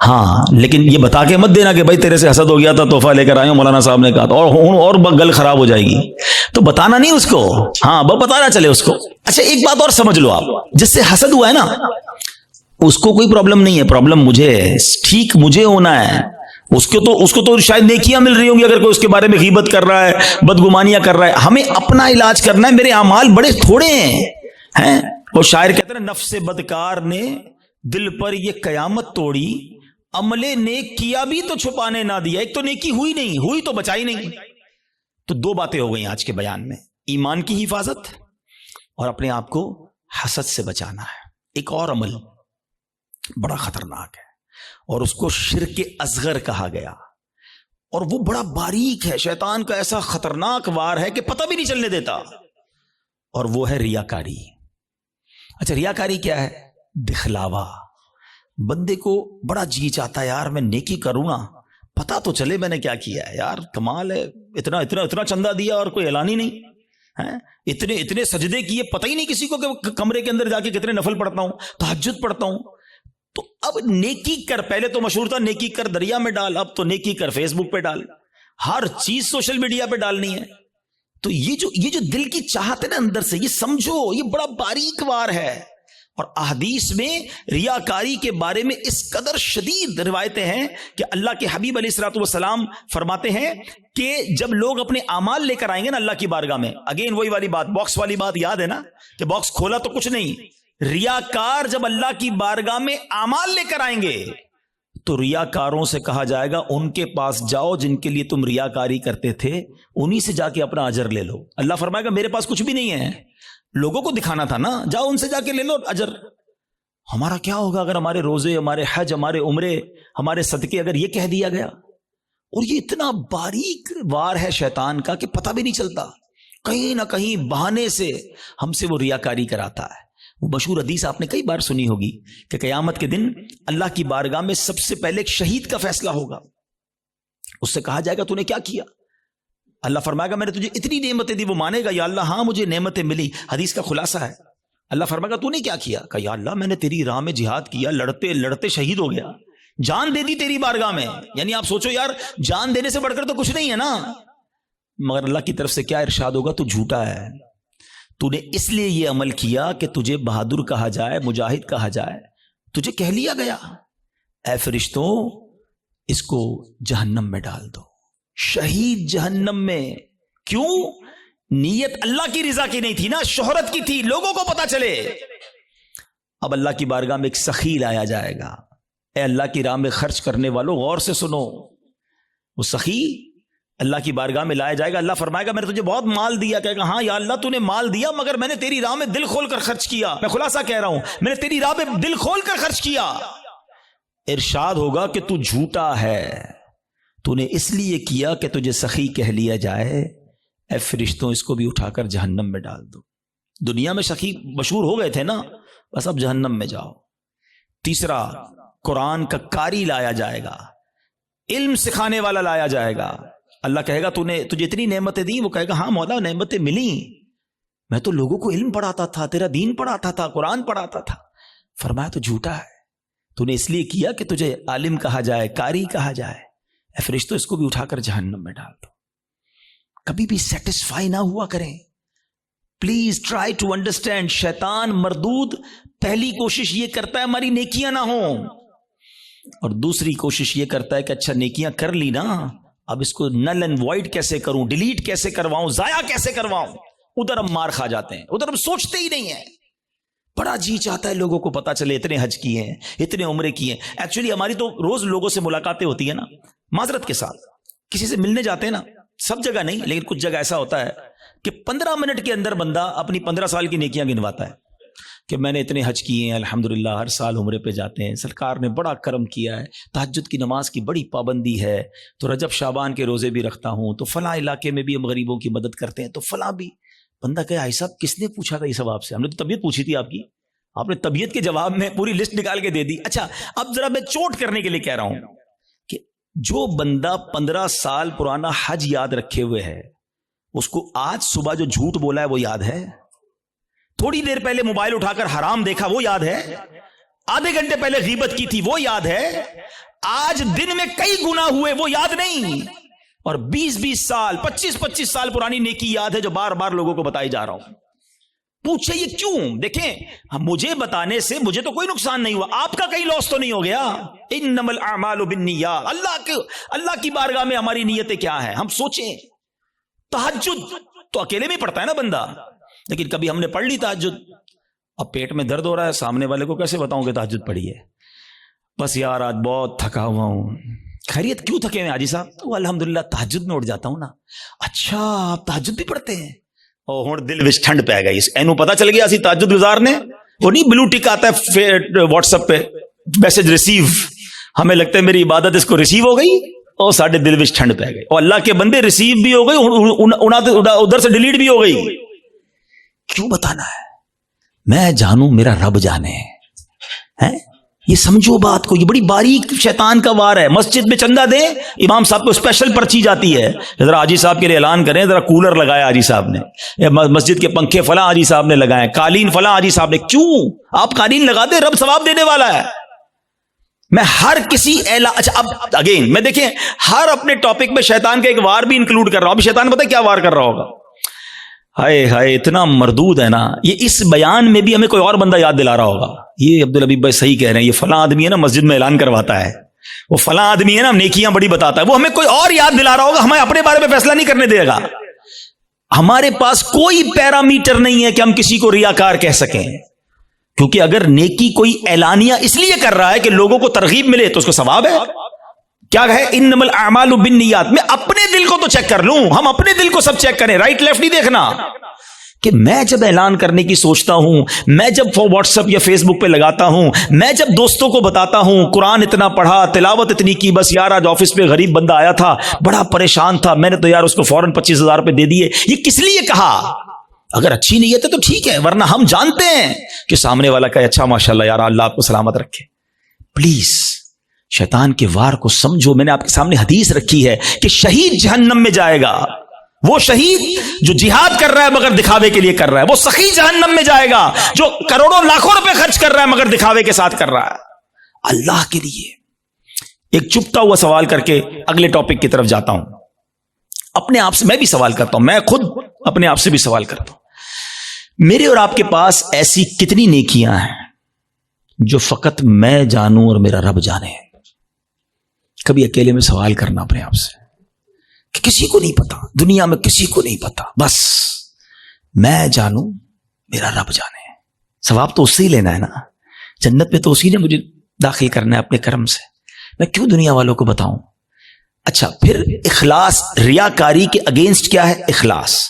ہاں لیکن یہ بتا کے مت دینا کہ بھائی تیرے سے حسد ہو گیا تھا تحفہ لے کر آئے ہوں, مولانا صاحب نے کہا, اور گل خراب ہو جائے گی. تو بتانا نہیں اس کو, ہاں وہ بتانا چلے اس کو. اچھا ایک بات اور سمجھ لو آپ, جس سے حسد ہوا ہے نا اس کو کوئی پرابلم نہیں ہے, پرابلم مجھے ہے, ٹھیک مجھے ہونا ہے, اس کو تو شاید نیکیاں مل رہی ہوں گی اگر کوئی اس کے بارے میں غیبت کر رہا ہے، بدگمانیاں کر رہا ہے. ہمیں اپنا علاج کرنا ہے. میرے اعمال بڑے تھوڑے ہیں. وہ شاعر کہتے ہیں نفس بدکار نے دل پر یہ قیامت توڑی، عمل نیک کیا بھی تو چھپانے نہ دیا. ایک تو نیکی ہوئی نہیں، ہوئی تو بچائی نہیں. تو دو باتیں ہو گئی آج کے بیان میں، ایمان کی حفاظت اور اپنے آپ کو حسد سے بچانا ہے. ایک اور عمل بڑا خطرناک ہے اور اس کو شرک اصغر کہا گیا، اور وہ بڑا باریک ہے. شیطان کا ایسا خطرناک وار ہے کہ پتہ بھی نہیں چلنے دیتا، اور وہ ہے ریاکاری. اچھا ریاکاری کیا ہے؟ دکھلاوا. بندے کو بڑا جی چاہتا ہے یار میں نیکی کروں نا، پتہ تو چلے میں نے کیا کیا ہے. یار کمال ہے، اتنا اتنا اتنا چندہ دیا اور کوئی اعلان ہی نہیں ہے. اتنے اتنے سجدے کیے، پتہ ہی نہیں کسی کو کہ کمرے کے اندر جا کے کتنے نفل پڑھتا ہوں، تہجد پڑھتا ہوں. تو اب نیکی کر، پہلے تو مشہور تھا نیکی کر دریا میں ڈال، اب تو نیکی کر فیس بک پہ ڈال. ہر چیز سوشل میڈیا پہ ڈالنی ہے. تو یہ جو دل کی چاہت ہے نا اندر سے، یہ سمجھو یہ بڑا باریک وار ہے. اور احادیث میں ریاکاری کے بارے میں اس قدر شدید روایتیں ہیں کہ اللہ کے حبیب علیہ الصلوۃ والسلام فرماتے ہیں کہ جب لوگ اپنے اعمال لے کر آئیں گے نا اللہ کی بارگاہ میں، اگین وہی والی بات، باکس والی بات یاد ہے نا کہ باکس کھولا تو کچھ نہیں. ریاکار جب اللہ کی بارگاہ میں اعمال لے کر آئیں گے تو ریاکاروں سے کہا جائے گا ان کے پاس جاؤ جن کے لیے تم ریاکاری کرتے تھے، انہی سے جا کے اپنا اجر لے لو. اللہ فرمائے گا میرے پاس کچھ بھی نہیں ہے، لوگوں کو دکھانا تھا نا، جاؤ ان سے جا کے لے لو اجر. ہمارا کیا ہوگا اگر ہمارے روزے، ہمارے حج، ہمارے عمرے، ہمارے صدقے اگر یہ کہہ دیا گیا؟ اور یہ اتنا باریک وار ہے شیطان کا کہ پتہ بھی نہیں چلتا، کہیں نہ کہیں بہانے سے ہم سے وہ ریاکاری کراتا ہے. وہ مشہور حدیث آپ نے کئی بار سنی ہوگی کہ قیامت کے دن اللہ کی بارگاہ میں سب سے پہلے ایک شہید کا فیصلہ ہوگا. اس سے کہا جائے گا تو نے کیا کیا؟ اللہ فرمائے گا میں نے تجھے اتنی نعمتیں دی. وہ مانے گا یا اللہ ہاں مجھے نعمتیں ملی. حدیث کا خلاصہ ہے اللہ فرمائے گا تو نے کیا کیا؟ کہا یا اللہ میں نے تیری راہ میں جہاد کیا، لڑتے لڑتے شہید ہو گیا، جان دے دی تیری بارگاہ میں. یعنی آپ سوچو یار جان دینے سے بڑھ کر تو کچھ نہیں ہے نا. مگر اللہ کی طرف سے کیا ارشاد ہوگا؟ تو جھوٹا ہے، تو نے اس لیے یہ عمل کیا کہ تجھے بہادر کہا جائے، مجاہد کہا جائے، تجھے کہہ لیا گیا. اے فرشتوں اس کو جہنم میں ڈال دو. شہید جہنم میں. کیوں؟ نیت اللہ کی رضا کی نہیں تھی نا، شہرت کی تھی، لوگوں کو پتا چلے. اب اللہ کی بارگاہ میں ایک سخی لایا جائے گا. اے اللہ کی راہ میں خرچ کرنے والوں غور سے سنو. وہ سخی اللہ کی بارگاہ میں لایا جائے گا. اللہ فرمائے گا میں نے تجھے بہت مال دیا. کہے گا ہاں یا اللہ تو نے مال دیا مگر میں نے تیری راہ میں دل کھول کر خرچ کیا. میں خلاصہ کہہ رہا ہوں، میں نے تیری راہ میں دل کھول کر خرچ کیا. ارشاد ہوگا کہ تو جھوٹا ہے، تو نے اس لیے کیا کہ تجھے سخی کہہ لیا جائے. اے فرشتوں اس کو بھی اٹھا کر جہنم میں ڈال دو. دنیا میں سخی مشہور ہو گئے تھے نا، بس اب جہنم میں جاؤ. تیسرا قرآن کا قاری لایا جائے گا، علم سکھانے والا لایا جائے گا. اللہ کہے گا تجھے اتنی نعمتیں دی. وہ کہے گا ہاں مولا نعمتیں ملی، میں تو لوگوں کو علم پڑھاتا تھا، تیرا دین پڑھاتا تھا، قرآن پڑھاتا تھا. فرمایا تو جھوٹا ہے، تو نے اس لیے کیا کہ تجھے عالم کہا جائے، قاری کہا جائے. اے فرشتوں اس کو بھی اٹھا کر جہنم میں ڈال دو. کبھی بھی سیٹسفائی نہ ہوا کریں. Please try to understand. شیطان مردود پہلی کوشش یہ کرتا ہے ہماری نیکیاں نہ ہوں، اور دوسری کوشش یہ کرتا ہے کہ اچھا نیکیاں کر لی نا، اب اس کو نل اینڈ وائڈ کیسے کروں، ڈیلیٹ کیسے کرواؤں، ضائع کیسے کرواؤں. ادھر ہم مار کھا جاتے ہیں، ادھر ہم سوچتے ہی نہیں ہیں. بڑا جی چاہتا ہے لوگوں کو پتا چلے اتنے حج کیے ہیں، اتنے عمرے کیے ہیں. ایکچولی ہماری تو روز لوگوں سے ملاقاتیں ہوتی ہیں نا، معذرت کے ساتھ کسی سے ملنے جاتے ہیں نا، سب جگہ نہیں لیکن کچھ جگہ ایسا ہوتا ہے کہ 15 منٹ کے اندر بندہ اپنی 15 سال کی نیکیاں گنواتا ہے کہ میں نے اتنے حج کیے ہیں، الحمدللہ ہر سال عمرے پہ جاتے ہیں، سرکار نے بڑا کرم کیا ہے، تہجد کی نماز کی بڑی پابندی ہے، تو رجب شعبان کے روزے بھی رکھتا ہوں، تو فلاں علاقے میں بھی ہم غریبوں کی مدد کرتے ہیں، تو فلاں بھی. بندہ کہے آئی صاحب کس نے پوچھا تھا یہ سب آپ سے؟ ہم نے تو طبیعت پوچھی تھی آپ کی، آپ نے طبیعت کے جواب میں پوری لسٹ نکال کے دے دی. اچھا اب ذرا میں چوٹ کرنے کے لیے کہہ رہا ہوں کہ جو بندہ 15 سال پرانا حج یاد رکھے ہوئے ہے، اس کو آج صبح جو جھوٹ بولا ہے وہ یاد ہے؟ تھوڑی دیر پہلے موبائل اٹھا کر حرام دیکھا وہ یاد ہے؟ آدھے گھنٹے پہلے غیبت کی تھی وہ یاد ہے؟ آج دن میں کئی گناہ ہوئے وہ یاد نہیں، اور 20 سال 25 سال پرانی نیکی یاد ہے جو بار بار لوگوں کو بتائی جا رہا ہوں. پوچھے یہ کیوں؟ دیکھیں مجھے بتانے سے مجھے تو کوئی نقصان نہیں ہوا، آپ کا کہیں لاس تو نہیں ہو گیا۔ انما الاعمال بالنیات، اللہ کی بارگاہ میں ہماری نیتیں کیا ہیں؟ ہم سوچیں تہجد تو اکیلے میں پڑھتا ہے نا بندہ، لیکن کبھی ہم نے پڑھ لی تہجد، اب پیٹ میں درد ہو رہا ہے، سامنے والے کو کیسے بتاؤں کہ تہجد پڑھی ہے؟ بس یار آج بہت تھکا ہوا ہوں۔ خیریت کیوں تھکے ہوئے حاجی صاحب؟ تو الحمدللہ تہجد میں اٹھ جاتا ہوں نا۔ اچھا آپ تہجد بھی پڑھتے ہیں؟ او ہن دل وچ ٹھنڈ پی گئی، اینو پتہ چل گیا اسی تہجد گزار نے، وہ نہیں بلو ٹک آتا ہے واٹس ایپ پہ میسج ریسیو، ہمیں لگتا ہے میری عبادت اس کو ریسیو ہو گئی، اور ساڈے دل وچ ٹھنڈ پی گئی، اور اللہ کے بندے ریسیو بھی ہو گئی، ادھر سے ڈیلیٹ بھی ہو گئی۔ کیوں بتانا ہے؟ میں جانوں میرا رب جانے ہے۔ یہ سمجھو بات کو، یہ بڑی باریک شیطان کا وار ہے۔ مسجد میں چندہ دیں، امام صاحب کو اسپیشل پرچی جاتی ہے، ذرا حاجی صاحب کے لیے اعلان کریں، ذرا کولر لگایا حاجی صاحب نے، مسجد کے پنکھے فلاں حاجی صاحب نے لگائے، قالین فلاں حاجی صاحب نے۔ کیوں؟ آپ قالین لگا دیں، رب ثواب دینے والا ہے۔ میں ہر کسی اچھا اب اگین میں دیکھیں ہر اپنے ٹاپک میں شیطان کا ایک وار بھی انکلوڈ کر رہا ہوں۔ ابھی شیطان پتہ ہے کیا وار کر رہا ہوگا؟ ہائے ہائے اتنا مردود ہے نا، یہ اس بیان میں بھی ہمیں کوئی اور بندہ یاد دلا رہا ہوگا، یہ عبدالحبیب بھائی صحیح کہہ رہے ہیں، یہ فلاں آدمی ہے نا مسجد میں اعلان کرواتا ہے، وہ فلاں آدمی ہے نا نیکیاں بڑی بتاتا ہے، وہ ہمیں کوئی اور یاد دلا رہا ہوگا، ہمیں اپنے بارے میں فیصلہ نہیں کرنے دے گا۔ ہمارے پاس کوئی پیرامیٹر نہیں ہے کہ ہم کسی کو ریاکار کہہ سکیں، کیونکہ اگر نیکی کوئی اعلانیہ اس لیے کر رہا ہے کہ لوگوں کو ترغیب ملے تو اس کو ثواب ہے۔ کیا ہے؟ انما الاعمال بالنیات، میں اپنے دل کو تو چیک کر لوں، ہم اپنے دل کو سب چیک کریں، رائٹ لیفٹ نہیں دیکھنا، کہ میں جب اعلان کرنے کی سوچتا ہوں، میں جب واٹس ایپ یا فیس بک پہ لگاتا ہوں، میں جب دوستوں کو بتاتا ہوں قرآن اتنا پڑھا، تلاوت اتنی کی، بس یار آج آفس پہ غریب بندہ آیا تھا بڑا پریشان تھا، میں نے تو یار اس کو فوراً 25,000 روپے دے دیے، یہ کس لیے کہا؟ اگر اچھی نیت ہے تو ٹھیک ہے، ورنہ ہم جانتے ہیں کہ سامنے والا کہ اچھا ماشاءاللہ یار اللہ آپ کو سلامت رکھے۔ پلیز شیطان کے وار کو سمجھو۔ میں نے آپ کے سامنے حدیث رکھی ہے کہ شہید جہنم میں جائے گا، وہ شہید جو جہاد کر رہا ہے مگر دکھاوے کے لیے کر رہا ہے، وہ سخی جہنم میں جائے گا جو کروڑوں لاکھوں روپے خرچ کر رہا ہے مگر دکھاوے کے ساتھ کر رہا ہے اللہ کے لیے۔ ایک چپتا ہوا سوال کر کے اگلے ٹاپک کی طرف جاتا ہوں۔ اپنے آپ سے میں بھی سوال کرتا ہوں، میں خود اپنے آپ سے بھی سوال کرتا ہوں، میرے اور آپ کے پاس ایسی کتنی نیکیاں ہیں جو فقط میں جانوں اور میرا رب جانے؟ کبھی اکیلے میں سوال کرنا اپنے آپ سے کہ کسی کو نہیں پتا، دنیا میں کسی کو نہیں پتا، بس میں جانوں میرا رب جانے۔ ثواب تو اس سے ہی لینا ہے نا، جنت میں تو اسی نے مجھے داخل کرنا ہے اپنے کرم سے، میں کیوں دنیا والوں کو بتاؤں؟ اچھا پھر اخلاص، ریاکاری کے اگینسٹ کیا ہے؟ اخلاص۔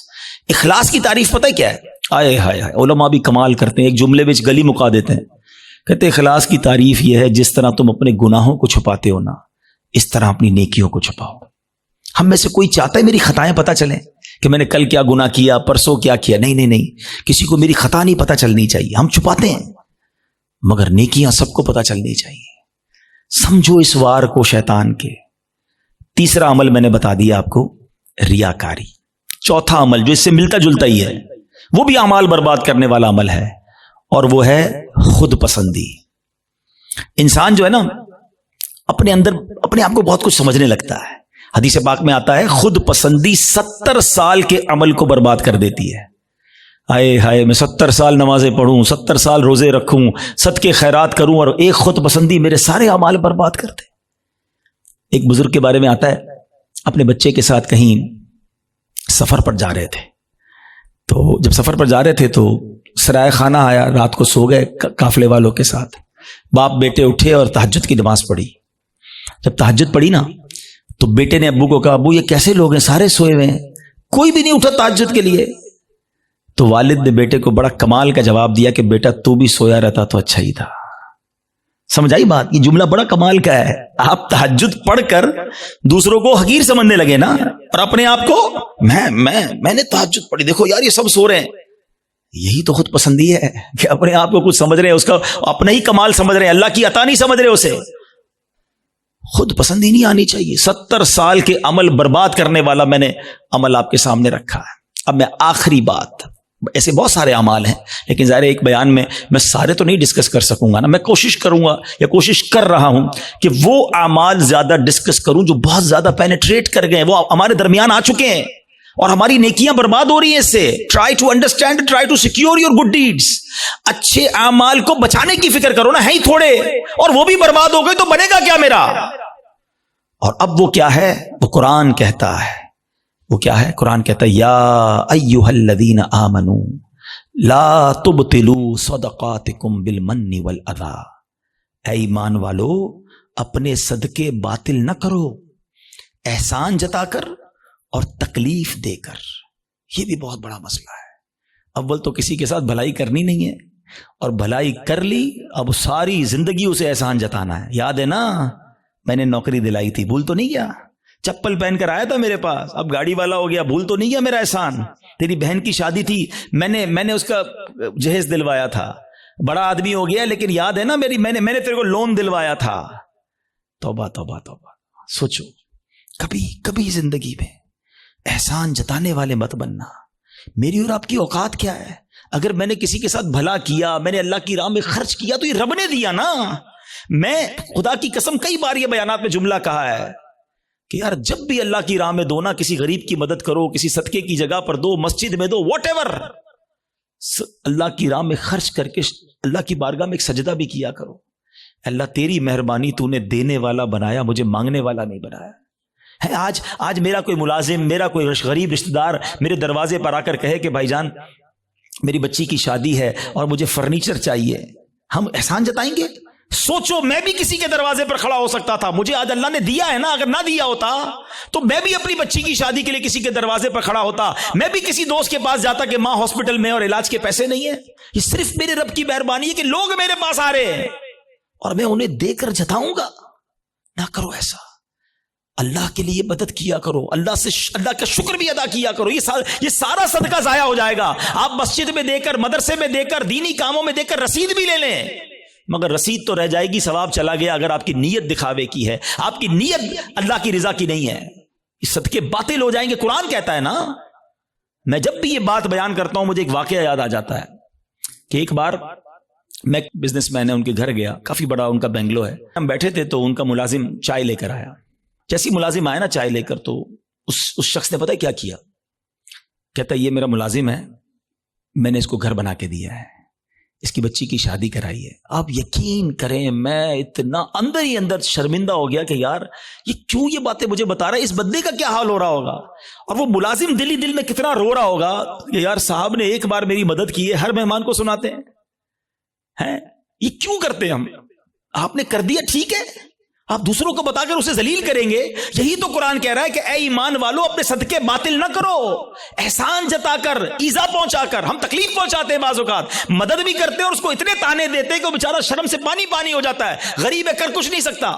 اخلاص کی تعریف پتہ ہے کیا ہے؟ آئے ہائے ہائے، علماء بھی کمال کرتے ہیں، ایک جملے میں گلی مکا دیتے ہیں، کہتے ہیں اخلاص کی تعریف یہ ہے جس طرح تم اپنے گناہوں کو چھپاتے ہو نا، اس طرح اپنی نیکیوں کو چھپاؤ۔ ہم میں سے کوئی چاہتا ہے میری خطائیں پتہ چلیں کہ میں نے کل کیا گناہ کیا، پرسوں کیا کیا؟ نہیں نہیں نہیں، کسی کو میری خطا نہیں پتہ چلنی چاہیے، ہم چھپاتے ہیں، مگر نیکیاں سب کو پتہ چلنی چاہیے۔ سمجھو اس وار کو شیطان کے۔ تیسرا عمل میں نے بتا دیا آپ کو، ریاکاری۔ چوتھا عمل جو اس سے ملتا جلتا ہی ہے، وہ بھی اعمال برباد کرنے والا عمل ہے، اور وہ ہے خود پسندی۔ انسان جو ہے نا اپنے اندر اپنے آپ کو بہت کچھ سمجھنے لگتا ہے۔ حدیث پاک میں آتا ہے خود پسندی 70 سال کے عمل کو برباد کر دیتی ہے۔ آئے ہائے، میں 70 سال نمازیں پڑھوں، 70 سال روزے رکھوں، صدقے خیرات کروں، اور ایک خود پسندی میرے سارے اعمال برباد کر دے۔ ایک بزرگ کے بارے میں آتا ہے، اپنے بچے کے ساتھ کہیں سفر پر جا رہے تھے، تو جب سفر پر جا رہے تھے تو سرائے خانہ آیا، رات کو سو گئے قافلے والوں کے ساتھ۔ باپ بیٹے اٹھے اور تہجد کی نماز پڑھی۔ جب تہجد پڑھی نا تو بیٹے نے ابو کو کہا، ابو یہ کیسے لوگ ہیں، سارے سوئے ہوئے ہیں، کوئی بھی نہیں اٹھا تہجد کے لیے۔ تو والد نے بیٹے کو بڑا کمال کا جواب دیا کہ بیٹا تو بھی سویا رہتا تو اچھا ہی تھا۔ سمجھ آئی بات؟ یہ جملہ بڑا کمال کا ہے۔ آپ تہجد پڑھ کر دوسروں کو حقیر سمجھنے لگے نا، اور اپنے آپ کو میں نے تہجد پڑھی، دیکھو یار یہ سب سو رہے ہیں۔ یہی تو خود پسندی ہے کہ اپنے آپ کو کچھ سمجھ رہے ہیں، اس کا اپنا ہی کمال سمجھ رہے ہیں، اللہ کی عطا نہیں سمجھ رہے اسے۔ خود پسندی نہیں آنی چاہیے۔ 70 سال کے عمل برباد کرنے والا میں نے عمل آپ کے سامنے رکھا ہے۔ اب میں آخری بات، ایسے بہت سارے اعمال ہیں لیکن ظاہر ایک بیان میں سارے تو نہیں ڈسکس کر سکوں گا نا، میں کوشش کروں گا یا کوشش کر رہا ہوں کہ وہ اعمال زیادہ ڈسکس کروں جو بہت زیادہ پینیٹریٹ کر گئے، وہ ہمارے درمیان آ چکے ہیں، اور ہماری نیکیاں برباد ہو رہی ہیں اس سے. Try to understand, try to secure your good deeds. اچھے اعمال کو بچانے کی فکر کرو نا, ہے ہی تھوڑے, اور وہ بھی برباد ہو گئے تو بنے گا کیا میرا. اور اب وہ کیا ہے, وہ قرآن کہتا ہے, وہ کیا ہے, قرآن کہتا ہے یا ایھا الذین آمنوا لا تبطلوا صدقاتکم بالمن والاذی. اے ایمان والو, اپنے صدقے باطل نہ کرو احسان جتا کر اور تکلیف دے کر. یہ بھی بہت بڑا مسئلہ ہے. اول تو کسی کے ساتھ بھلائی کرنی نہیں ہے, اور بھلائی کر لی اب ساری زندگی اسے احسان جتانا ہے. یاد ہے نا, میں نے نوکری دلائی تھی, بھول تو نہیں گیا؟ چپل پہن کر آیا تھا میرے پاس, اب گاڑی والا ہو گیا, بھول تو نہیں گیا میرا احسان؟ تیری بہن کی شادی تھی, میں نے اس کا جہیز دلوایا تھا, بڑا آدمی ہو گیا, لیکن یاد ہے نا میں نے تیرے کو لون دلوایا تھا. توبہ توبہ توبہ. سوچو, کبھی زندگی میں احسان جتانے والے مت بننا. میری اور آپ کی اوقات کیا ہے؟ اگر میں نے کسی کے ساتھ بھلا کیا, میں نے اللہ کی راہ میں خرچ کیا, تو یہ رب نے دیا نا. میں خدا کی قسم کئی بار یہ بیانات میں جملہ کہا ہے کہ یار جب بھی اللہ کی راہ میں دو نا, کسی غریب کی مدد کرو, کسی صدقے کی جگہ پر دو, مسجد میں دو, واٹ ایور, اللہ کی راہ میں خرچ کر کے اللہ کی بارگاہ میں ایک سجدہ بھی کیا کرو. اللہ تیری مہربانی, تو نے دینے والا بنایا, مجھے مانگنے والا نہیں بنایا. آج میرا کوئی ملازم, میرا کوئی غریب رشتہ دار میرے دروازے پر آ کر کہے کہ بھائی جان میری بچی کی شادی ہے اور مجھے فرنیچر چاہیے, ہم احسان جتائیں گے؟ سوچو, میں بھی کسی کے دروازے پر کھڑا ہو سکتا تھا, مجھے آج اللہ نے دیا ہے نا, اگر نہ دیا ہوتا تو میں بھی اپنی بچی کی شادی کے لیے کسی کے دروازے پر کھڑا ہوتا, میں بھی کسی دوست کے پاس جاتا کہ ماں ہاسپٹل میں اور علاج کے پیسے نہیں ہیں. یہ صرف میرے رب کی مہربانی ہے کہ لوگ میرے پاس آ رہے ہیں اور میں انہیں دے کر جتاؤں گا. نہ کرو ایسا, اللہ کے لیے مدد کیا کرو, اللہ کا شکر بھی ادا کیا کرو. یہ سارا صدقہ ضائع ہو جائے گا. آپ مسجد میں دے کر, مدرسے میں دے کر, دینی کاموں میں دے کر رسید بھی لے لیں, مگر رسید تو رہ جائے گی, ثواب چلا گیا اگر آپ کی نیت دکھاوے کی ہے, آپ کی نیت اللہ کی رضا کی نہیں ہے. یہ صدقے باطل ہو جائیں گے. قرآن کہتا ہے نا. میں جب بھی یہ بات بیان کرتا ہوں مجھے ایک واقعہ یاد آ جاتا ہے کہ ایک بار میں بزنس مین ہے, ان کے گھر گیا, کافی بڑا ان کا بنگلو ہے. ہم بیٹھے تھے تو ان کا ملازم چائے لے کر آیا. جیسی ملازم آیا نا چائے لے کر, تو اس شخص نے پتہ ہے کیا کیا؟ کہتا ہے یہ میرا ملازم ہے, میں نے اس کو گھر بنا کے دیا ہے, اس کی بچی کی شادی کرائی ہے. آپ یقین کریں میں اتنا اندر ہی اندر شرمندہ ہو گیا کہ یار یہ کیوں یہ باتیں مجھے بتا رہا ہے, اس بندے کا کیا حال ہو رہا ہوگا, اور وہ ملازم دل ہی دل میں کتنا رو رہا ہوگا کہ یار صاحب نے ایک بار میری مدد کی ہے, ہر مہمان کو سناتے ہیں. یہ کیوں کرتے ہیں ہم؟ آپ نے کر دیا ٹھیک ہے, آپ دوسروں کو بتا کر اسے ذلیل کریں گے. یہی تو قرآن کہہ رہا ہے کہ اے ایمان والو اپنے صدقے باطل نہ کرو, احسان جتا کر, ایذا پہنچا کر. ہم تکلیف پہنچاتے ہیں بعض اوقات, مدد بھی کرتے ہیں اور اس کو اتنے تانے دیتے ہیں کہ وہ بیچارہ شرم سے پانی ہو جاتا ہے, غریب ہے, کر کچھ نہیں سکتا.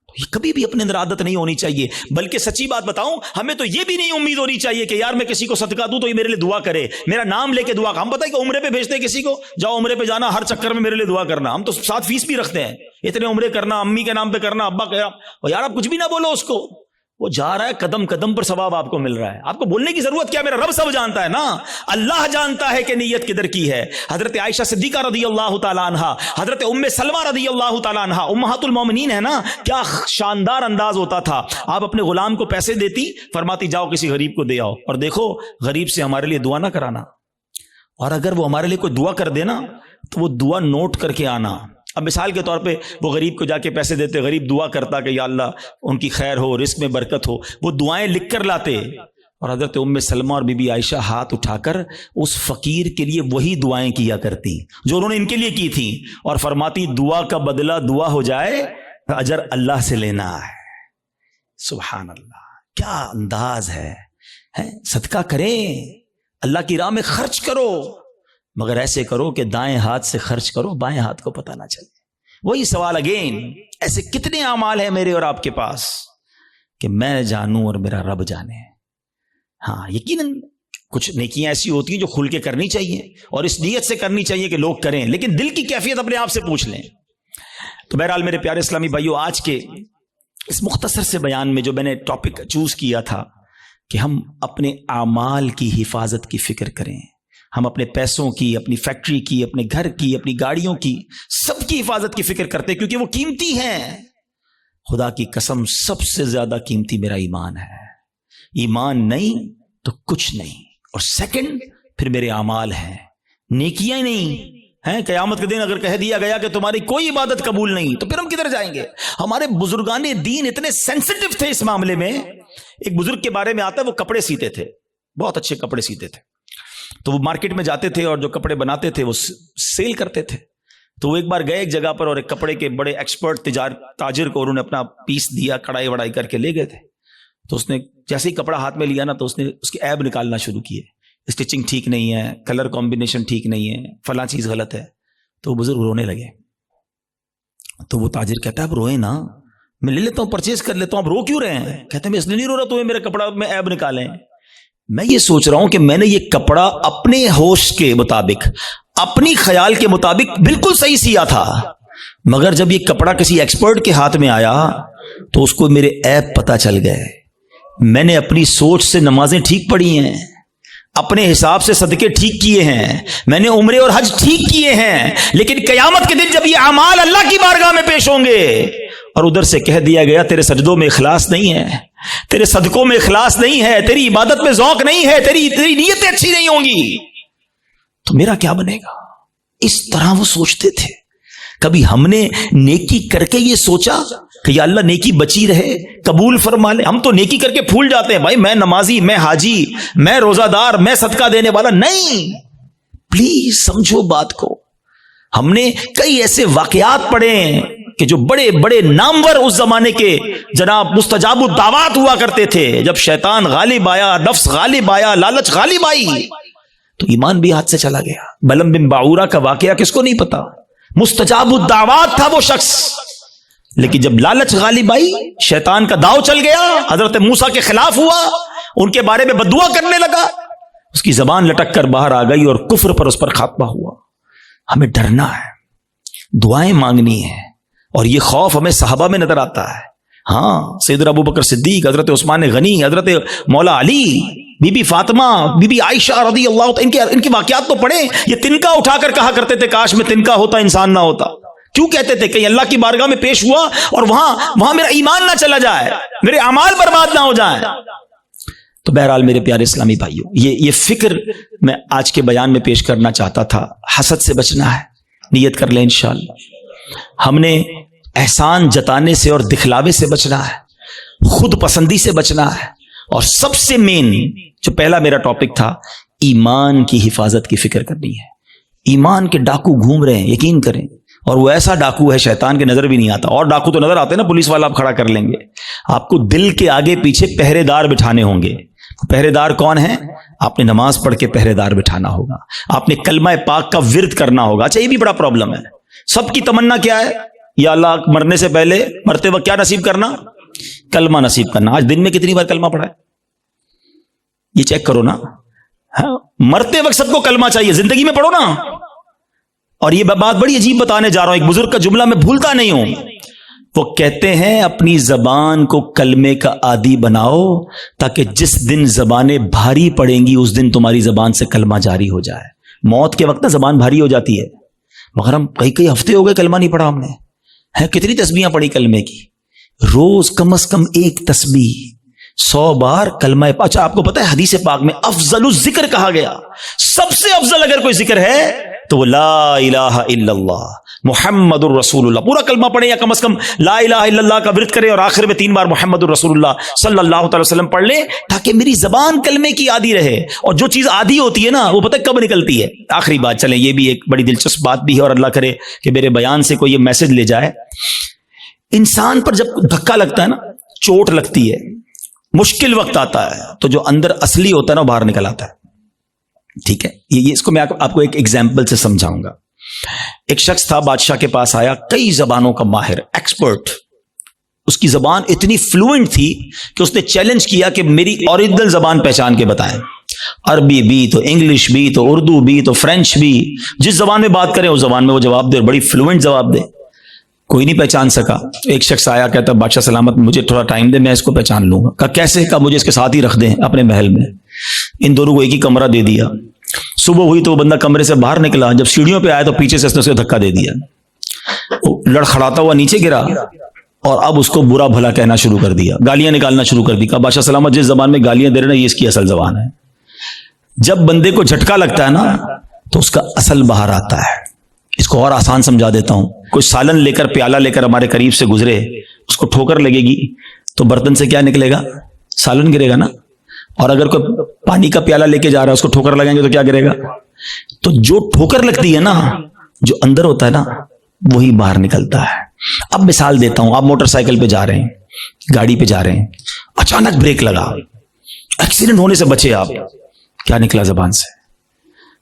یہ کبھی بھی اپنے اندر عادت نہیں ہونی چاہیے. بلکہ سچی بات بتاؤں, ہمیں تو یہ بھی نہیں امید ہونی چاہیے کہ یار میں کسی کو صدقہ دوں تو یہ میرے لیے دعا کرے, میرا نام لے کے دعا. ہم پتہ ہے کہ عمرے پہ بھیجتے ہیں کسی کو, جاؤ عمرے پہ جانا, ہر چکر میں میرے لیے دعا کرنا. ہم تو ساتھ فیس بھی رکھتے ہیں, اتنے عمرے کرنا, امی کے نام پہ کرنا, ابا کا. اور یار آپ کچھ بھی نہ بولو اس کو, وہ جا رہا ہے, قدم قدم پر ثواب آپ کو مل رہا ہے. آپ کو بولنے کی ضرورت کیا, میرا رب سب جانتا ہے نا. اللہ جانتا ہے کہ نیت کدھر کی ہے. حضرت عائشہ صدیقہ رضی اللہ تعالیٰ عنہا, حضرت ام سلمہ رضی اللہ تعالیٰ عنہا, امہات المومنین ہے نا, کیا شاندار انداز ہوتا تھا. آپ اپنے غلام کو پیسے دیتی, فرماتی جاؤ کسی غریب کو دے آؤ, اور دیکھو غریب سے ہمارے لیے دعا نہ کرانا, اور اگر وہ ہمارے لیے کوئی دعا کر دینا تو وہ دعا نوٹ کر کے آنا. اب مثال کے طور پہ وہ غریب کو جا کے پیسے دیتے, غریب دعا کرتا کہ یا اللہ ان کی خیر ہو, رزق میں برکت ہو, وہ دعائیں لکھ کر لاتے. اور حضرت ام سلمہ اور بی بی عائشہ ہاتھ اٹھا کر اس فقیر کے لیے وہی دعائیں کیا کرتی جو انہوں نے ان کے لیے کی تھی, اور فرماتی دعا کا بدلہ دعا ہو جائے, اجر اللہ سے لینا ہے. سبحان اللہ, کیا انداز ہے. صدقہ کریں, اللہ کی راہ میں خرچ کرو, مگر ایسے کرو کہ دائیں ہاتھ سے خرچ کرو, بائیں ہاتھ کو پتہ نہ چلے. وہی سوال اگین, ایسے کتنے اعمال ہیں میرے اور آپ کے پاس کہ میں جانوں اور میرا رب جانے. ہاں یقیناً کچھ نیکیاں ایسی ہوتی ہیں جو کھل کے کرنی چاہیے اور اس نیت سے کرنی چاہیے کہ لوگ کریں, لیکن دل کی کیفیت اپنے آپ سے پوچھ لیں. تو بہرحال میرے پیارے اسلامی بھائیو, آج کے اس مختصر سے بیان میں جو میں نے ٹاپک چوز کیا تھا کہ ہم اپنے اعمال کی حفاظت کی فکر کریں, ہم اپنے پیسوں کی, اپنی فیکٹری کی, اپنے گھر کی, اپنی گاڑیوں کی, سب کی حفاظت کی فکر کرتے کیونکہ وہ قیمتی ہیں. خدا کی قسم سب سے زیادہ قیمتی میرا ایمان ہے. ایمان نہیں تو کچھ نہیں. اور سیکنڈ پھر میرے اعمال ہیں, نیکیاں نہیں ہیں. قیامت کے دن اگر کہہ دیا گیا کہ تمہاری کوئی عبادت قبول نہیں تو پھر ہم کدھر جائیں گے؟ ہمارے بزرگان دین اتنے سینسٹیو تھے اس معاملے میں. ایک بزرگ کے بارے میں آتا ہے, وہ کپڑے سیتے تھے, بہت اچھے کپڑے سیتے تھے. تو وہ مارکیٹ میں جاتے تھے اور جو کپڑے بناتے تھے وہ سیل کرتے تھے. تو وہ ایک بار گئے ایک جگہ پر اور ایک کپڑے کے بڑے ایکسپرٹ تاجر کو انہوں نے اپنا پیس دیا, کڑائی وڑائی کر کے لے گئے تھے. تو اس نے جیسے ہی کپڑا ہاتھ میں لیا نا تو اس نے اس کے عیب نکالنا شروع کیے. اسٹچنگ ٹھیک نہیں ہے, کلر کمبینیشن ٹھیک نہیں ہے, فلاں چیز غلط ہے. تو وہ بزرگ رونے لگے. تو وہ تاجر کہتا ہے اب روئے نا, میں لے لیتا ہوں, پرچیز کر لیتا ہوں, آپ رو کیوں رہے ہیں؟ کہتے ہیں میں اس لیے نہیں رو رہا تمہیں میرے کپڑا میں عیب نکالیں. میں یہ سوچ رہا ہوں کہ میں نے یہ کپڑا اپنے ہوش کے مطابق, اپنی خیال کے مطابق بالکل صحیح سیا تھا, مگر جب یہ کپڑا کسی ایکسپرٹ کے ہاتھ میں آیا تو اس کو میرے عیب پتہ چل گئے. میں نے اپنی سوچ سے نمازیں ٹھیک پڑھی ہیں, اپنے حساب سے صدقے ٹھیک کیے ہیں, میں نے عمرے اور حج ٹھیک کیے ہیں, لیکن قیامت کے دن جب یہ اعمال اللہ کی بارگاہ میں پیش ہوں گے اور ادھر سے کہہ دیا گیا تیرے سجدوں میں اخلاص نہیں ہے, تیرے صدقوں میں اخلاص نہیں ہے, تیری عبادت میں ذوق نہیں ہے, تیری نیتیں اچھی نہیں ہوں گی, تو میرا کیا بنے گا؟ اس طرح وہ سوچتے تھے. کبھی ہم نے نیکی کر کے یہ سوچا کہ یا اللہ نیکی بچی رہے, قبول فرما لے؟ ہم تو نیکی کر کے پھول جاتے ہیں, بھائی میں نمازی, میں حاجی, میں روزہ دار, میں صدقہ دینے والا. نہیں, پلیز سمجھو بات کو. ہم نے کئی ایسے واقعات پڑھے ہیں کہ جو بڑے بڑے نامور اس زمانے کے جناب مستجاب الدعوات ہوا کرتے تھے. جب شیطان غالب آیا, نفس غالب آیا, لالچ غالب آئی تو ایمان بھی ہاتھ سے چلا گیا. بلم بن باعورہ کا واقعہ کس کو نہیں پتا؟ مستجاب الدعوات تھا وہ شخص, لیکن جب لالچ غالب آئی, شیطان کا داؤ چل گیا, حضرت موسیٰ کے خلاف ہوا, ان کے بارے میں بددعا کرنے لگا, اس کی زبان لٹک کر باہر آ گئی اور کفر پر اس پر خاتمہ ہوا. ہمیں ڈرنا ہے, دعائیں مانگنی ہیں, اور یہ خوف ہمیں صحابہ میں نظر آتا ہے. ہاں, سیدنا ابو بکر صدیق, حضرت عثمان غنی, حضرت مولا علی, بی بی فاطمہ, بی بی عائشہ رضی اللہ عنہ, ان کے واقعات تو پڑھیں. یہ تنکا اٹھا کر کہا کرتے تھے کاش میں تنکا ہوتا انسان نہ ہوتا. کیوں کہتے تھے؟ کہ اللہ کی بارگاہ میں پیش ہوا اور وہاں میرا ایمان نہ چلا جائے, میرے اعمال برباد نہ ہو جائیں. تو بہرحال میرے پیارے اسلامی بھائیوں, یہ فکر میں آج کے بیان میں پیش کرنا چاہتا تھا. حسد سے بچنا ہے, نیت کر لیں انشاءاللہ. ہم نے احسان جتانے سے اور دکھلاوے سے بچنا ہے, خود پسندی سے بچنا ہے, اور سب سے مین جو پہلا میرا ٹاپک تھا, ایمان کی حفاظت کی فکر کرنی ہے. ایمان کے ڈاکو گھوم رہے ہیں, یقین کریں, اور وہ ایسا ڈاکو ہے شیطان کے نظر بھی نہیں آتا. اور ڈاکو تو نظر آتے ہیں نا, پولیس والا آپ کھڑا کر لیں گے. آپ کو دل کے آگے پیچھے پہرے دار بٹھانے ہوں گے. پہرے دار کون ہیں؟ آپ نے نماز پڑھ کے پہرے دار بٹھانا ہوگا, آپ نے کلمہ پاک کا ورد کرنا ہوگا. اچھا, یہ بھی بڑا پرابلم ہے. سب کی تمنا کیا ہے؟ یا اللہ مرنے سے پہلے, مرتے وقت کیا نصیب کرنا؟ کلمہ نصیب کرنا. آج دن میں کتنی بار کلمہ پڑھا ہے؟ یہ چیک کرو نا. مرتے وقت سب کو کلمہ چاہیے, زندگی میں پڑھو نا. اور یہ بات بڑی عجیب بتانے جا رہا ہوں, ایک بزرگ کا جملہ میں بھولتا نہیں ہوں. وہ کہتے ہیں اپنی زبان کو کلمے کا عادی بناؤ تاکہ جس دن زبانیں بھاری پڑیں گی اس دن تمہاری زبان سے کلمہ جاری ہو جائے. موت کے وقت نا زبان بھاری ہو جاتی ہے, مگر ہم کئی ہفتے ہو گئے کلمہ نہیں پڑھا ہم نے. کتنی تسبیحاں پڑھی کلمے کی؟ روز کم از کم ایک تسبیح, 100 بار کلمہ. اچھا, آپ کو پتہ ہے حدیث پاک میں افضل الذکر کہا گیا, سب سے افضل اگر کوئی ذکر ہے تو وہ لا الہ الا اللہ محمد الرسول اللہ. پورا کلمہ پڑھیں یا کم از کم لا الہ الا اللہ کا ورد کریں اور آخر میں 3 بار محمد الرسول اللہ صلی اللہ تعالی وسلم پڑھ لیں, تاکہ میری زبان کلمے کی عادی رہے. اور جو چیز عادی ہوتی ہے نا وہ پتہ کب نکلتی ہے؟ آخری بات, چلیں یہ بھی ایک بڑی دلچسپ بات بھی ہے, اور اللہ کرے کہ میرے بیان سے کوئی یہ میسج لے جائے. انسان پر جب دھکا لگتا ہے نا, چوٹ لگتی ہے, مشکل وقت آتا ہے, تو جو اندر اصلی ہوتا ہے نا باہر نکل آتا ہے. ٹھیک ہے, یہ اس کو میں آپ کو ایک ایگزامپل سے سمجھاؤں گا. ایک شخص تھا, بادشاہ کے پاس آیا, کئی زبانوں کا ماہر, ایکسپرٹ. اس کی زبان اتنی فلوئنٹ تھی کہ اس نے چیلنج کیا کہ میری اوریجنل زبان پہچان کے بتائیں. عربی بھی تو انگلش بھی تو اردو بھی تو فرینچ بھی, جس زبان میں بات کریں اس زبان میں وہ جواب دے, اور بڑی فلوئنٹ جواب دے. کوئی نہیں پہچان سکا. ایک شخص آیا, کہتا بادشاہ سلامت مجھے تھوڑا ٹائم دے, میں اس کو پہچان لوں گا. کہا کیسے؟ کہا مجھے اس کے ساتھ ہی رکھ دیں اپنے محل میں. ان دونوں کو ایک ہی کمرہ دے دیا. صبح ہوئی تو وہ بندہ کمرے سے باہر نکلا, جب سیڑھیوں پہ آیا تو پیچھے سے اس نے اسے دھکا دے دیا, وہ لڑکھڑاتا ہوا نیچے گرا. اور اب اس کو برا بھلا کہنا شروع کر دیا, گالیاں نکالنا شروع کر دی. کہا بادشاہ سلامت جس زبان میں گالیاں دے رہے ہیں یہ اس کی اصل زبان ہے. جب بندے کو جھٹکا لگتا ہے نا تو اس کا اصل باہر آتا ہے. اس کو اور آسان سمجھا دیتا ہوں. کوئی سالن لے کر, پیالہ لے کر ہمارے قریب سے گزرے, اس کو ٹھوکر لگے گی تو برتن سے کیا نکلے گا؟ سالن گرے گا نا. اور اگر کوئی پانی کا پیالہ لے کے جا رہا ہے اس کو ٹھوکر لگیں گے تو کیا گرے گا؟ تو جو ٹھوکر لگتی ہے نا, جو اندر ہوتا ہے نا, وہی باہر نکلتا ہے. اب مثال دیتا ہوں. آپ موٹر سائیکل پہ جا رہے ہیں, گاڑی پہ جا رہے ہیں, اچانک بریک لگا, ایکسیڈنٹ ہونے سے بچے آپ. کیا نکلا زبان سے؟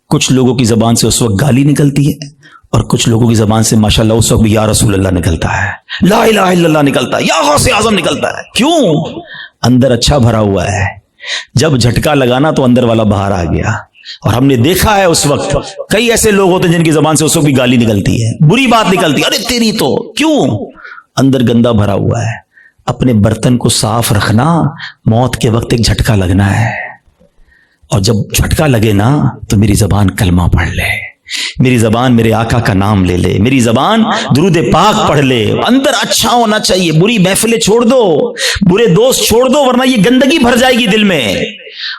کچھ لوگوں کی زبان سے اس وقت گالی نکلتی ہے, اور کچھ لوگوں کی زبان سے ماشاءاللہ اس وقت بھی یا رسول اللہ نکلتا ہے, لا الہ الا اللہ نکلتا ہے, یا غوث اعظم نکلتا ہے. کیوں؟ اندر اچھا بھرا ہوا ہے. جب جھٹکا لگانا تو اندر والا باہر آ گیا. اور ہم نے دیکھا ہے اس وقت کئی ایسے لوگ ہوتے ہیں جن کی زبان سے اس وقت بھی گالی نکلتی ہے, بری بات نکلتی ہے, ارے تیری تو. کیوں؟ اندر گندا بھرا ہوا ہے. اپنے برتن کو صاف رکھنا, موت کے وقت ایک جھٹکا لگنا ہے. اور جب جھٹکا لگے نا تو میری زبان کلمہ پڑھ لے, میری زبان میرے آقا کا نام لے لے, میری زبان درود پاک پڑھ لے. اندر اچھا ہونا چاہیے. بری محفلیں چھوڑ دو, برے دوست چھوڑ دو, ورنہ یہ گندگی بھر جائے گی دل میں.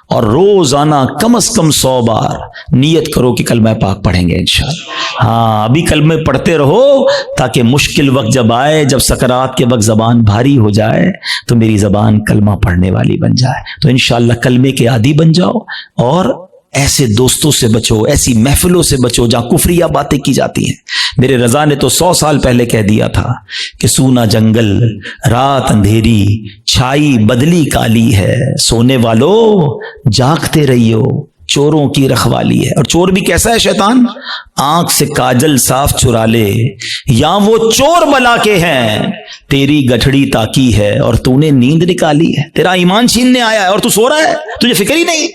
اور روزانہ کم از کم 100 بار نیت کرو کہ کلمہ پاک پڑھیں گے انشاءاللہ. ہاں, ابھی کلمے پڑھتے رہو تاکہ مشکل وقت جب آئے, جب سکرات کے وقت زبان بھاری ہو جائے تو میری زبان کلمہ پڑھنے والی بن جائے. تو انشاءاللہ کلمے کے عادی بن جاؤ, اور ایسے دوستوں سے بچو, ایسی محفلوں سے بچو جہاں کفریہ باتیں کی جاتی ہیں. میرے رضا نے تو 100 سال پہلے کہہ دیا تھا کہ سونا جنگل, رات اندھیری, چھائی بدلی کالی ہے, سونے والو جاگتے رہیو, چوروں کی رکھوالی ہے. اور چور بھی کیسا ہے شیطان؟ آنکھ سے کاجل صاف چرا لے, یا وہ چور بلا کے ہیں, تیری گٹھڑی تاکی ہے اور تو نے نیند نکالی ہے. تیرا ایمان چھیننے آیا ہے اور تو سو رہا ہے, تجھے فکر ہی نہیں.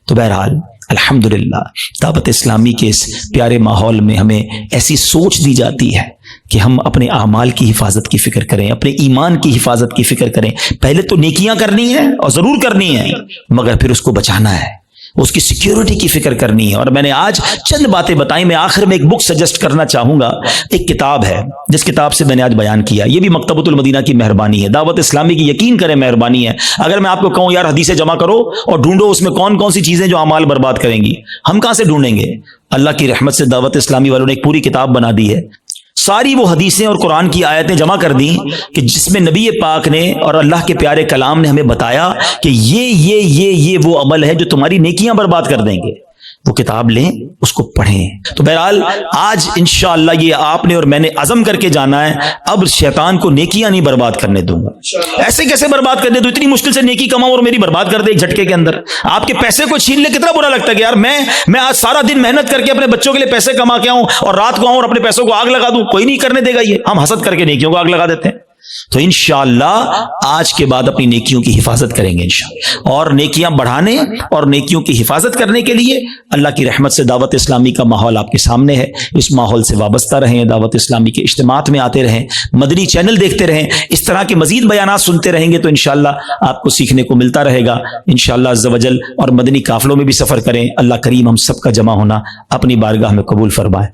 تو بہرحال الحمدللہ دعوت اسلامی کے اس پیارے ماحول میں ہمیں ایسی سوچ دی جاتی ہے کہ ہم اپنے اعمال کی حفاظت کی فکر کریں, اپنے ایمان کی حفاظت کی فکر کریں. پہلے تو نیکیاں کرنی ہے اور ضرور کرنی ہے, مگر پھر اس کو بچانا ہے, اس کی سیکیورٹی کی فکر کرنی ہے. اور میں نے آج چند باتیں بتائیں. میں آخر میں ایک بک سجیسٹ کرنا چاہوں گا. ایک کتاب ہے جس کتاب سے میں نے آج بیان کیا, یہ بھی مکتبۃ المدینہ کی مہربانی ہے, دعوت اسلامی کی یقین کریں مہربانی ہے. اگر میں آپ کو کہوں یار حدیثیں جمع کرو اور ڈھونڈو اس میں کون کون سی چیزیں جو اعمال برباد کریں گی, ہم کہاں سے ڈھونڈیں گے؟ اللہ کی رحمت سے دعوت اسلامی والوں نے ایک پوری کتاب بنا دی ہے. ساری وہ حدیثیں اور قرآن کی آیتیں جمع کر دیں کہ جس میں نبی پاک نے اور اللہ کے پیارے کلام نے ہمیں بتایا کہ یہ وہ عمل ہے جو تمہاری نیکیاں برباد کر دیں گے. وہ کتاب لیں, اس کو پڑھیں. تو بہرحال آج انشاءاللہ یہ آپ نے اور میں نے عزم کر کے جانا ہے, اب شیطان کو نیکیاں نہیں برباد کرنے دوں گا. ایسے کیسے برباد کرنے دوں؟ اتنی مشکل سے نیکی کماؤں اور میری برباد کر دے ایک جھٹکے کے اندر. آپ کے پیسے کو چھین لے, کتنا برا لگتا ہے کہ یار میں آج سارا دن محنت کر کے اپنے بچوں کے لیے پیسے کما کے آؤں اور رات کو آؤں اور اپنے پیسوں کو آگ لگا دوں. کوئی نہیں کرنے دے گا. یہ ہم حسد کر کے نیکیوں کو آگ لگا دیتے ہیں. تو انشاءاللہ آج کے بعد اپنی نیکیوں کی حفاظت کریں گے انشاءاللہ. اور نیکیاں بڑھانے اور نیکیوں کی حفاظت کرنے کے لیے اللہ کی رحمت سے دعوت اسلامی کا ماحول آپ کے سامنے ہے. اس ماحول سے وابستہ رہیں, دعوت اسلامی کے اجتماعات میں آتے رہیں, مدنی چینل دیکھتے رہیں. اس طرح کے مزید بیانات سنتے رہیں گے تو انشاءاللہ آپ کو سیکھنے کو ملتا رہے گا انشاءاللہ عز و جل. اور مدنی قافلوں میں بھی سفر کریں. اللہ کریم ہم سب کا جمع ہونا اپنی بارگاہ میں قبول فرمائے.